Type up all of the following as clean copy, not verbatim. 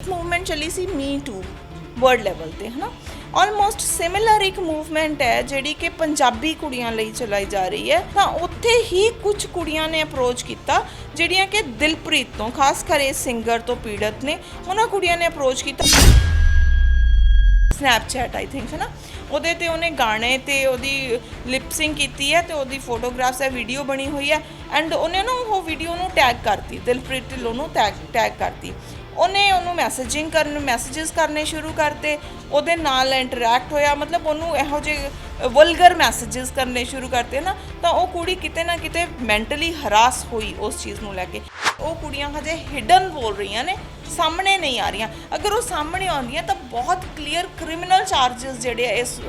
Movement चली सी मी to world level ते, है ना। ऑलमोस्ट सिमिलर एक मूवमेंट है जिहड़ी कि पंजाबी कुड़ियां लई चलाई जा रही है। तो उत्थे ही कुछ कुड़ियां ने अप्रोच किया जिहड़ियां कि दिलप्रीत तो, खास कर इस सिंगर तो पीड़ित ने, उन्हां कुड़ियां ने अप्रोच किया स्नैपचैट आई थिंक, है ना। ਉਹਦੇ ਤੇ ਉਹਨੇ ਗਾਣੇ ਤੇ ਉਹਦੀ ਲਿਪਸਿੰਗ ਕੀਤੀ ਹੈ ਤੇ ਉਹਦੀ ਫੋਟੋਗ੍ਰਾਫਸ ਹੈ, ਵੀਡੀਓ ਬਣੀ ਹੋਈ ਹੈ ਐਂਡ ਉਹਨੇ ਨਾ ਉਹ ਵੀਡੀਓ ਨੂੰ ਟੈਗ ਕਰਤੀ, ਦਿਲਪ੍ਰੀਤ ਢਿੱਲੋਂ ਨੂੰ ਟੈਗ ਕਰਤੀ। ਉਹਨੇ ਉਹਨੂੰ ਮੈਸੇजेस ਕਰਨੇ ਸ਼ੁਰੂ ਕਰਤੇ, ਉਹਦੇ ਨਾਲ ਇੰਟਰੈਕਟ ਹੋਇਆ, ਮਤਲਬ ਉਹਨੂੰ ਇਹੋ ਜਿਹੇ ਵਲਗਰ ਮੈਸੇजेस ਕਰਨੇ ਸ਼ੁਰੂ ਕਰਤੇ ਨਾ। ਤਾਂ ਉਹ ਕੁੜੀ ਕਿਤੇ ਨਾ ਕਿਤੇ ਮੈਂਟਲੀ ਹਰਾਸ ਹੋਈ ਉਸ ਚੀਜ਼ ਨੂੰ ਲੈ ਕੇ। ਉਹ ਕੁੜੀਆਂ ਹਜੇ ਹਿਡਨ ਬੋਲ ਰਹੀਆਂ ਨੇ, ਸਾਹਮਣੇ ਨਹੀਂ ਆ ਰਹੀਆਂ। ਅਗਰ ਉਹ ਸਾਹਮਣੇ ਆਉਂਦੀਆਂ ਤਾਂ ਬਹੁਤ ਕਲੀਅਰ ਕ੍ਰਿਮੀਨਲ ਚਾਰजेस ਜਿਹੜੇ ਇਸ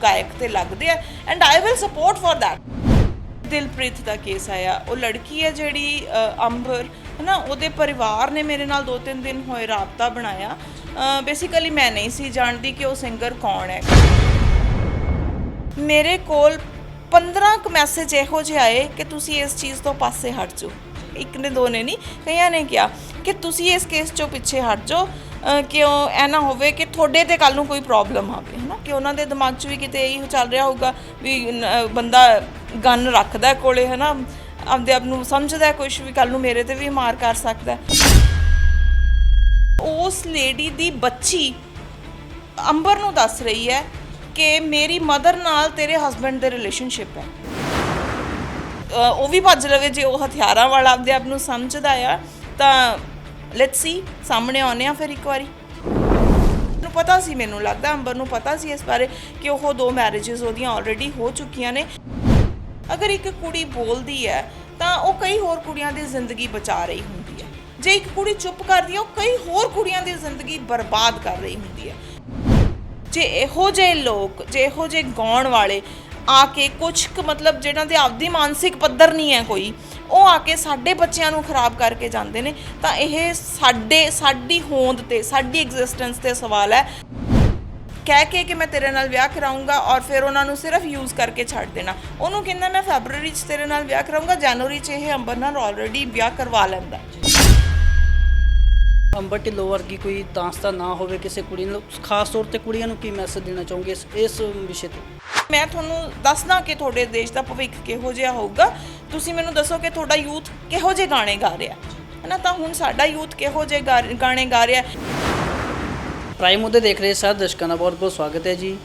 ਗਾਇਕ ਤੇ ਲੱਗਦੇ ਆ and I will support for that. Dilpreet the case ਆਇਆ, ਉਹ ਲੜਕੀ ਹੈ ਜਿਹੜੀ ਅੰਬਰ, है ना, ਉਹਦੇ ਪਰਿਵਾਰ ਨੇ ਮੇਰੇ ਨਾਲ 2-3 ਦਿਨ ਹੋਏ ਰਾਬਤਾ ਬਣਾਇਆ। ਬੇਸਿਕਲੀ ਮੈਂ ਨਹੀਂ ਸੀ ਜਾਣਦੀ ਕਿ ਉਹ ਸਿੰਗਰ ਕੌਣ ਹੈ। ਮੇਰੇ ਕੋਲ 15 ਕੁ ਮੈਸੇਜ ਇਹੋ ਜਿਹੇ ਆਏ ਕਿ ਤੁਸੀਂ ਇਸ ਚੀਜ਼ ਤੋਂ ਪਾਸੇ ਹਟ ਜਾਓ। ਇੱਕ ਨੇ ਦੋ ਨੇ ਨਹੀਂ, ਕਈਆਂ ਨੇ ਕਿਹਾ ਕਿ ਤੁਸੀਂ ਇਸ ਕੇਸ 'ਚੋਂ ਪਿੱਛੇ ਹਟ ਜਾਓ, ਕਿਉਂ ਇਹ ਨਾ ਹੋਵੇ ਕਿ ਤੁਹਾਡੇ ਤੇ ਕੱਲ੍ਹ ਨੂੰ ਕੋਈ ਪ੍ਰੋਬਲਮ ਆਵੇ, ਹੈ ਨਾ। ਕਿ ਉਹਨਾਂ ਦੇ ਦਿਮਾਗ 'ਚ ਵੀ ਕਿਤੇ ਇਹੀ ਚੱਲ ਰਿਹਾ ਹੋਊਗਾ ਵੀ ਬੰਦਾ ਗਨ ਰੱਖਦਾ ਕੋਲੇ, ਹੈ ਨਾ, ਆਪਦੇ ਆਪ ਨੂੰ ਸਮਝਦਾ ਕੁਛ ਵੀ, ਕੱਲ੍ਹ ਨੂੰ ਮੇਰੇ ਤੇ ਵੀ ਮਾਰ ਕਰ ਸਕਦਾ। ਉਸ ਲੇਡੀ ਦੀ ਬੱਚੀ ਅੰਬਰ ਨੂੰ ਦੱਸ ਰਹੀ ਹੈ ਕਿ ਮੇਰੀ ਮਦਰ ਨਾਲ ਤੇਰੇ ਹਸਬੈਂਡ ਦੇ ਰਿਲੇਸ਼ਨਸ਼ਿਪ ਹੈ। ਉਹ ਵੀ ਭੱਜ ਲਵੇ ਜੇ ਉਹ ਹਥਿਆਰਾਂ ਵਾਲਾ ਆਪਦੇ ਆਪ ਨੂੰ ਸਮਝਦਾ ਆ ਤਾਂ ਲੈਟਸ ਸੀ, ਸਾਹਮਣੇ ਆਉਂਦੇ ਆ ਫਿਰ ਇੱਕ ਵਾਰੀ। ਮੈਨੂੰ ਪਤਾ ਸੀ, ਮੈਨੂੰ ਲੱਗਦਾ ਅੰਬਰ ਨੂੰ ਪਤਾ ਸੀ ਇਸ ਬਾਰੇ ਕਿ ਉਹ 2 ਮੈਰਿਜਸ ਉਹਦੀਆਂ ਆਲਰੇਡੀ ਹੋ ਚੁੱਕੀਆਂ ਨੇ। ਅਗਰ ਇੱਕ ਕੁੜੀ ਬੋਲਦੀ ਹੈ ਤਾਂ ਉਹ ਕਈ ਹੋਰ ਕੁੜੀਆਂ ਦੀ ਜ਼ਿੰਦਗੀ ਬਚਾ ਰਹੀ ਹੁੰਦੀ ਹੈ। ਜੇ ਇੱਕ ਕੁੜੀ ਚੁੱਪ ਕਰਦੀ ਹੈ ਉਹ ਕਈ ਹੋਰ ਕੁੜੀਆਂ ਦੀ ਜ਼ਿੰਦਗੀ ਬਰਬਾਦ ਕਰ ਰਹੀ ਹੁੰਦੀ ਹੈ। ਜੇ ਇਹੋ ਜਿਹੇ ਲੋਕ, ਜੇ ਇਹੋ ਜਿਹੇ ਗਾਉਣ ਵਾਲੇ ਆ ਕੇ ਕੁਛ ਮਤਲਬ ਜਿਹਨਾਂ ਦੇ ਆਪਦੀ ਮਾਨਸਿਕ ਪੱਧਰ ਨਹੀਂ ਹੈ ਕੋਈ, ਉਹ ਆ ਕੇ ਸਾਡੇ ਬੱਚਿਆਂ ਨੂੰ ਖਰਾਬ ਕਰਕੇ ਜਾਂਦੇ ਨੇ, ਤਾਂ ਇਹ ਸਾਡੀ ਹੋਂਦ ਤੇ, ਸਾਡੀ ਐਗਜ਼ਿਸਟੈਂਸ ਤੇ ਸਵਾਲ ਹੈ। ਕਹਿ ਕੇ ਕਿ ਮੈਂ ਤੇਰੇ ਨਾਲ ਵਿਆਹ ਕਰਾਊਂਗਾ ਔਰ ਫਿਰ ਉਹਨਾਂ ਨੂੰ ਸਿਰਫ ਯੂਜ਼ ਕਰਕੇ ਛੱਡ ਦੇਣਾ। ਉਹਨੂੰ ਕਹਿੰਦਾ ਮੈਂ ਫੈਬਰਵਰੀ 'ਚ ਤੇਰੇ ਨਾਲ ਵਿਆਹ ਕਰਾਊਂਗਾ, ਜਨਵਰੀ 'ਚ ਇਹ ਅੰਬਰ ਨਾਲ ਆਲਰੇਡੀ ਵਿਆਹ ਕਰਵਾ ਲੈਂਦਾ। ਅੰਬਰ ਢਿੱਲੋਂ ਵਰਗੀ ਕੋਈ ਦਾਸਤਾਨ ਨਾ ਹੋਵੇ ਕਿਸੇ ਕੁੜੀ ਨੂੰ, ਖਾਸ ਤੌਰ ਤੇ ਕੁੜੀਆਂ ਨੂੰ ਕੀ ਮੈਸੇਜ ਦੇਣਾ ਚਾਹੋਗੇ ਇਸ ਵਿਸ਼ੇ ਤੇ? ਮੈਂ ਤੁਹਾਨੂੰ ਦੱਸਦਾ ਕਿ ਤੁਹਾਡੇ ਦੇਸ਼ ਦਾ ਭਵਿੱਖ ਕਿਹੋ ਜਿਹਾ ਹੋਊਗਾ। ਤੁਸੀਂ ਮੈਨੂੰ ਦੱਸੋ ਕਿ ਤੁਹਾਡਾ ਯੂਥ ਕਿਹੋ ਜਿਹੇ ਗਾਣੇ ਗਾ ਰਿਹਾ, ਹੈ ਨਾ। ਤਾਂ ਹੁਣ ਸਾਡਾ ਯੂਥ ਕਿਹੋ ਜਿਹੇ ਗਾਣੇ ਗਾ ਰਿਹਾ। ਪ੍ਰਾਈਮ ਮੁੱਦੇ ਦੇਖ ਰਹੇ ਸਾਰੇ ਦਰਸ਼ਕਾਂ ਦਾ ਬਹੁਤ ਬਹੁਤ ਸਵਾਗਤ ਹੈ ਜੀ।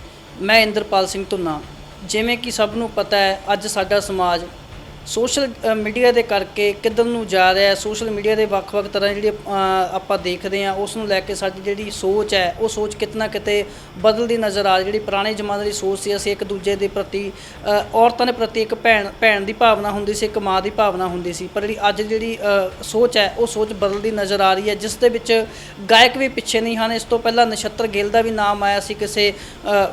ਮੈਂ ਇੰਦਰਪਾਲ ਸਿੰਘ ਧੁੰਨਾ। ਜਿਵੇਂ ਕਿ ਸਭ ਨੂੰ ਪਤਾ ਹੈ, ਅੱਜ ਸਾਡਾ ਸਮਾਜ ਸੋਸ਼ਲ ਮੀਡੀਆ ਦੇ ਕਰਕੇ ਕਿੱਧਰ ਨੂੰ ਜਾ ਰਿਹਾ ਹੈ। ਸੋਸ਼ਲ ਮੀਡੀਆ ਦੇ ਵੱਖ-ਵੱਖ ਤਰ੍ਹਾਂ ਜਿਹੜੀ ਆਪਾਂ ਦੇਖਦੇ ਹਾਂ, ਉਸ ਨੂੰ ਲੈ ਕੇ ਸਾਡੀ ਜਿਹੜੀ ਸੋਚ ਹੈ ਉਹ ਸੋਚ ਕਿਤੇ ਨਾ ਕਿਤੇ ਬਦਲਦੀ ਨਜ਼ਰ ਆ ਰਹੀ। ਜਿਹੜੀ ਪੁਰਾਣੇ ਜ਼ਮਾਨੇ ਦੀ ਸੋਚ ਸੀ, ਅਸੀਂ ਇੱਕ ਦੂਜੇ ਦੇ ਪ੍ਰਤੀ, ਔਰਤਾਂ ਦੇ ਪ੍ਰਤੀ ਇੱਕ ਭੈਣ ਦੀ ਭਾਵਨਾ ਹੁੰਦੀ ਸੀ, ਇੱਕ ਮਾਂ ਦੀ ਭਾਵਨਾ ਹੁੰਦੀ ਸੀ। ਪਰ ਜਿਹੜੀ ਅੱਜ ਜਿਹੜੀ ਸੋਚ ਹੈ ਉਹ ਸੋਚ ਬਦਲਦੀ ਨਜ਼ਰ ਆ ਰਹੀ ਹੈ, ਜਿਸ ਦੇ ਵਿੱਚ ਗਾਇਕ ਵੀ ਪਿੱਛੇ ਨਹੀਂ ਹਨ। ਇਸ ਤੋਂ ਪਹਿਲਾਂ ਨਛੱਤਰ ਗਿੱਲ ਦਾ ਵੀ ਨਾਮ ਆਇਆ ਸੀ ਕਿਸੇ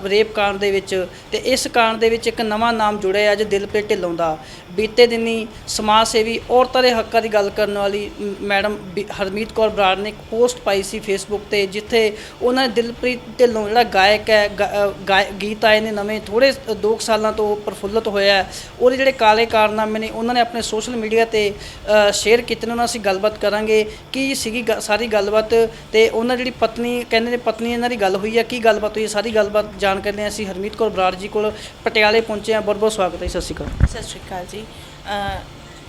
ਰੇਪ ਕਾਂਡ ਦੇ ਵਿੱਚ, ਤੇ ਇਸ ਕਾਂਡ ਦੇ ਵਿੱਚ ਇੱਕ ਨਵਾਂ ਨਾਮ ਜੁੜਿਆ ਅੱਜ ਦਿਲਪ੍ਰੀਤ ਢਿੱਲੋਂ ਦਾ। ਬੀਤੇ ਦਿਨੀ ਸਮਾਜ ਸੇਵੀ ਔਰਤਾਂ ਦੇ ਹੱਕਾਂ ਦੀ ਗੱਲ ਕਰਨ ਵਾਲੀ ਮੈਡਮ ਹਰਮੀਤ ਕੌਰ ਬਰਾੜ ਨੇ ਇੱਕ ਪੋਸਟ ਪਾਈ ਸੀ ਫੇਸਬੁੱਕ ਤੇ, ਜਿੱਥੇ ਉਹਨਾਂ ਨੇ ਦਿਲਪ੍ਰੀਤ ਢਿੱਲੋਂ ਜਿਹੜਾ ਗਾਇਕ ਹੈ, ਗੀਤ ਆਏ ਨੇ ਨਵੇਂ, ਥੋੜ੍ਹੇ 2 ਸਾਲਾਂ ਤੋਂ ਪ੍ਰਫੁੱਲਤ ਹੋਇਆ, ਉਹਦੇ ਜਿਹੜੇ ਕਾਲੇ ਕਾਰਨਾਮੇ ਨੇ ਉਹਨਾਂ ਨੇ ਆਪਣੇ ਸੋਸ਼ਲ ਮੀਡੀਆ ਤੇ ਸ਼ੇਅਰ ਕੀਤੇ ਨੇ। ਉਹਨਾਂ ਅਸੀਂ ਗੱਲਬਾਤ ਕਰਾਂਗੇ ਕੀ ਸੀਗੀ ਸਾਰੀ ਗੱਲਬਾਤ, ਤੇ ਉਹਨਾਂ ਜਿਹੜੀ ਪਤਨੀ ਕਹਿੰਦੇ ਨੇ ਪਤਨੀ ਇਹਨਾਂ ਦੀ ਗੱਲ ਹੋਈ ਹੈ, ਕੀ ਗੱਲਬਾਤ ਹੋਈ ਹੈ, ਸਾਰੀ ਗੱਲਬਾਤ ਜਾਣ ਕਰਦੇ ਹਾਂ। ਅਸੀਂ ਹਰਮੀਤ ਕੌਰ ਬਰਾੜ ਜੀ ਕੋਲ ਪਟਿਆਲੇ ਪਹੁੰਚੇ ਹਾਂ। ਬਹੁਤ ਬਹੁਤ ਸਵਾਗਤ ਹੈ। ਸਤਿ ਸ਼੍ਰੀ ਅਕਾਲ। ਸਤਿ ਸ਼੍ਰੀ ਅਕਾਲ ਜੀ।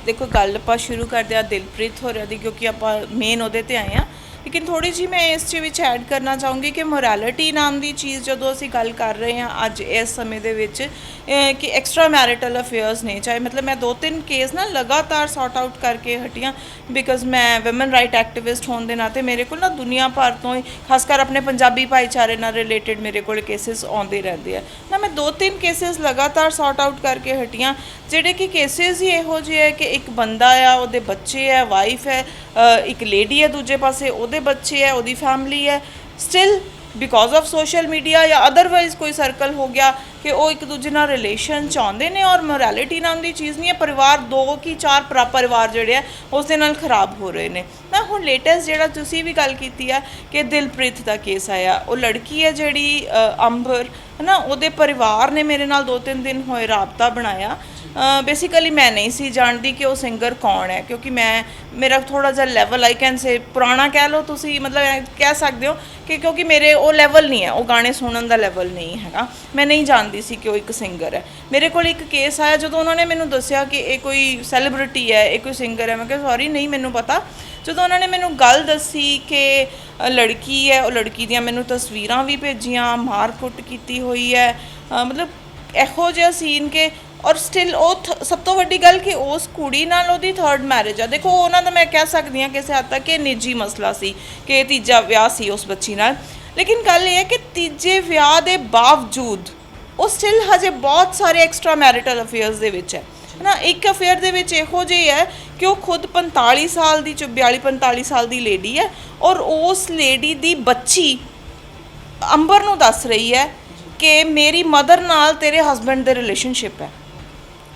ਦੇਖੋ, ਗੱਲ ਆਪਾਂ ਸ਼ੁਰੂ ਕਰਦੇ ਹਾਂ ਦਿਲਪ੍ਰੀਤ ਹੋਰਾਂ ਦੀ, ਕਿਉਂਕਿ ਆਪਾਂ ਮੇਨ ਉਹਦੇ ਤੇ ਆਏ ਹਾਂ। ਲੇਕਿਨ ਥੋੜ੍ਹੀ ਜਿਹੀ ਮੈਂ ਇਸ ਵਿੱਚ ਐਡ ਕਰਨਾ ਚਾਹੂੰਗੀ ਕਿ ਮੋਰੈਲਿਟੀ ਨਾਮ ਦੀ ਚੀਜ਼ ਜਦੋਂ ਅਸੀਂ ਗੱਲ ਕਰ ਰਹੇ ਹਾਂ ਅੱਜ ਇਸ ਸਮੇਂ ਦੇ ਵਿੱਚ, ਕਿ ਐਕਸਟਰਾ ਮੈਰਿਟਲ ਅਫੇਅਰਸ ਨੇ, ਚਾਹੇ ਮਤਲਬ ਮੈਂ 2-3 ਕੇਸ ਨਾ ਲਗਾਤਾਰ ਸੌਟ ਆਊਟ ਕਰਕੇ ਹਟੀਆਂ, ਬਿਕਾਜ਼ ਮੈਂ ਵੂਮਨ ਰਾਈਟ ਐਕਟਿਵਿਸਟ ਹੋਣ ਦੇ ਨਾਤੇ ਮੇਰੇ ਕੋਲ ਨਾ ਦੁਨੀਆ ਭਰ ਤੋਂ ਹੀ, ਖਾਸ ਕਰ ਆਪਣੇ ਪੰਜਾਬੀ ਭਾਈਚਾਰੇ ਨਾਲ ਰਿਲੇਟਡ ਮੇਰੇ ਕੋਲ ਕੇਸਿਸ ਆਉਂਦੇ ਰਹਿੰਦੇ ਆ ਨਾ। ਮੈਂ 2-3 ਕੇਸਿਸ ਲਗਾਤਾਰ ਸੌਟ ਆਊਟ ਕਰਕੇ ਹਟੀਆਂ, ਜਿਹੜੇ ਕਿ ਕੇਸਿਸ ਹੀ ਇਹੋ ਜਿਹੇ ਹੈ ਕਿ ਇੱਕ ਬੰਦਾ ਆ, ਉਹਦੇ ਬੱਚੇ ਹੈ, ਵਾਈਫ ਹੈ, ਇੱਕ ਲੇਡੀ ਹੈ ਦੂਜੇ ਪਾਸੇ, ਉਹਦੇ ਬੱਚੇ ਹੈ, ਉਹਦੀ ਫੈਮਿਲੀ ਹੈ, still because of social media ਜਾਂ ਅਦਰਵਾਈਜ਼ ਕੋਈ ਸਰਕਲ ਹੋ ਗਿਆ ਕਿ ਉਹ ਇੱਕ ਦੂਜੇ ਨਾਲ ਰਿਲੇਸ਼ਨ ਚਾਹੁੰਦੇ ਨੇ। ਔਰ ਮੋਰੈਲਿਟੀ ਨਾਮ ਦੀ ਚੀਜ਼ ਨਹੀਂ ਹੈ, ਪਰਿਵਾਰ 2 ਕਿ 4 ਪਰਿਵਾਰ ਜਿਹੜੇ ਆ ਉਸ ਦੇ ਨਾਲ ਖਰਾਬ ਹੋ ਰਹੇ ਨੇ ਨਾ। ਹੁਣ ਲੇਟੈਸਟ ਜਿਹੜਾ ਤੁਸੀਂ ਵੀ ਗੱਲ ਕੀਤੀ ਆ ਕਿ ਦਿਲਪ੍ਰੀਤ ਦਾ ਕੇਸ ਆਇਆ, ਉਹ ਲੜਕੀ ਹੈ ਜਿਹੜੀ ਅੰਬਰ, है ना। ਉਹਦੇ ਪਰਿਵਾਰ ਨੇ ਮੇਰੇ ਨਾਲ 2-3 ਦਿਨ ਹੋਏ ਰਾਬਤਾ ਬਣਾਇਆ। ਬੇਸਿਕਲੀ ਮੈਂ ਨਹੀਂ ਸੀ ਜਾਣਦੀ ਕਿ ਉਹ ਸਿੰਗਰ ਕੌਣ ਹੈ, ਕਿਉਂਕਿ ਮੇਰਾ ਥੋੜਾ ਜਿਹਾ ਲੈਵਲ ਆਈ ਕੈਨ ਸੇ ਪੁਰਾਣਾ ਕਹਿ ਲਓ ਤੁਸੀਂ, ਮਤਲਬ ਕਹਿ ਸਕਦੇ ਹੋ ਕਿ ਕਿਉਂਕਿ ਮੇਰੇ ਉਹ ਲੈਵਲ ਨਹੀਂ ਹੈ, ਉਹ ਗਾਣੇ ਸੁਣਨ ਦਾ ਲੈਵਲ ਨਹੀਂ ਹੈਗਾ। ਮੈਂ ਨਹੀਂ ਜਾਣਦੀ ਸੀ ਕਿ ਉਹ ਇੱਕ ਸਿੰਗਰ ਹੈ। ਮੇਰੇ ਕੋਲ ਇੱਕ ਕੇਸ ਆਇਆ ਜਦੋਂ ਉਹਨਾਂ ਨੇ ਮੈਨੂੰ ਦੱਸਿਆ ਕਿ ਇਹ ਕੋਈ ਸੈਲੀਬ੍ਰਿਟੀ ਹੈ, ਇਹ ਕੋਈ ਸਿੰਗਰ ਹੈ। ਮੈਂ ਕਿਹਾ ਸੌਰੀ ਨਹੀਂ ਮੈਨੂੰ ਪਤਾ। ਜਦੋਂ ਉਹਨਾਂ ਨੇ ਮੈਨੂੰ ਗੱਲ ਦੱਸੀ ਕਿ ਲੜਕੀ ਹੈ, ਉਹ ਲੜਕੀ ਦੀਆਂ ਮੈਨੂੰ ਤਸਵੀਰਾਂ ਵੀ ਭੇਜੀਆਂ, ਮਾਰ ਕੁੱਟ ਕੀਤੀ ਹੋਈ ਹੈ, ਮਤਲਬ ਇਹੋ ਜਿਹਾ ਸੀਨ ਕਿ ਔਰ ਸਟਿਲ ਉਹ ਸਭ ਤੋਂ ਵੱਡੀ ਗੱਲ ਕਿ ਉਸ ਕੁੜੀ ਨਾਲ ਉਹਦੀ 3rd ਮੈਰਿਜ ਆ। ਦੇਖੋ ਉਹਨਾਂ ਦਾ ਮੈਂ ਕਹਿ ਸਕਦੀ ਹਾਂ ਕਿਸੇ ਹੱਦ ਤੱਕ ਕਿ ਨਿੱਜੀ ਮਸਲਾ ਸੀ ਕਿ ਤੀਜਾ ਵਿਆਹ ਸੀ ਉਸ ਬੱਚੀ ਨਾਲ, ਲੇਕਿਨ ਗੱਲ ਇਹ ਹੈ ਕਿ ਤੀਜੇ ਵਿਆਹ ਦੇ ਬਾਵਜੂਦ ਉਹ ਸਟਿਲ ਹਜੇ ਬਹੁਤ ਸਾਰੇ ਐਕਸਟਰਾ ਮੈਰਿਟਲ ਅਫੇਅਰਸ ਦੇ ਵਿੱਚ ਹੈ ਨਾ। ਇੱਕ ਅਫੇਅਰ ਦੇ ਵਿੱਚ ਇਹੋ ਜਿਹੀ ਹੈ ਕਿ ਉਹ ਖੁਦ 45 ਸਾਲ ਦੀ 42-45 ਸਾਲ ਦੀ ਲੇਡੀ ਹੈ ਔਰ ਉਸ ਲੇਡੀ ਦੀ ਬੱਚੀ ਅੰਬਰ ਨੂੰ ਦੱਸ ਰਹੀ ਹੈ ਕਿ ਮੇਰੀ ਮਦਰ ਨਾਲ ਤੇਰੇ ਹਸਬੈਂਡ ਦੇ ਰਿਲੇਸ਼ਨਸ਼ਿਪ ਹੈ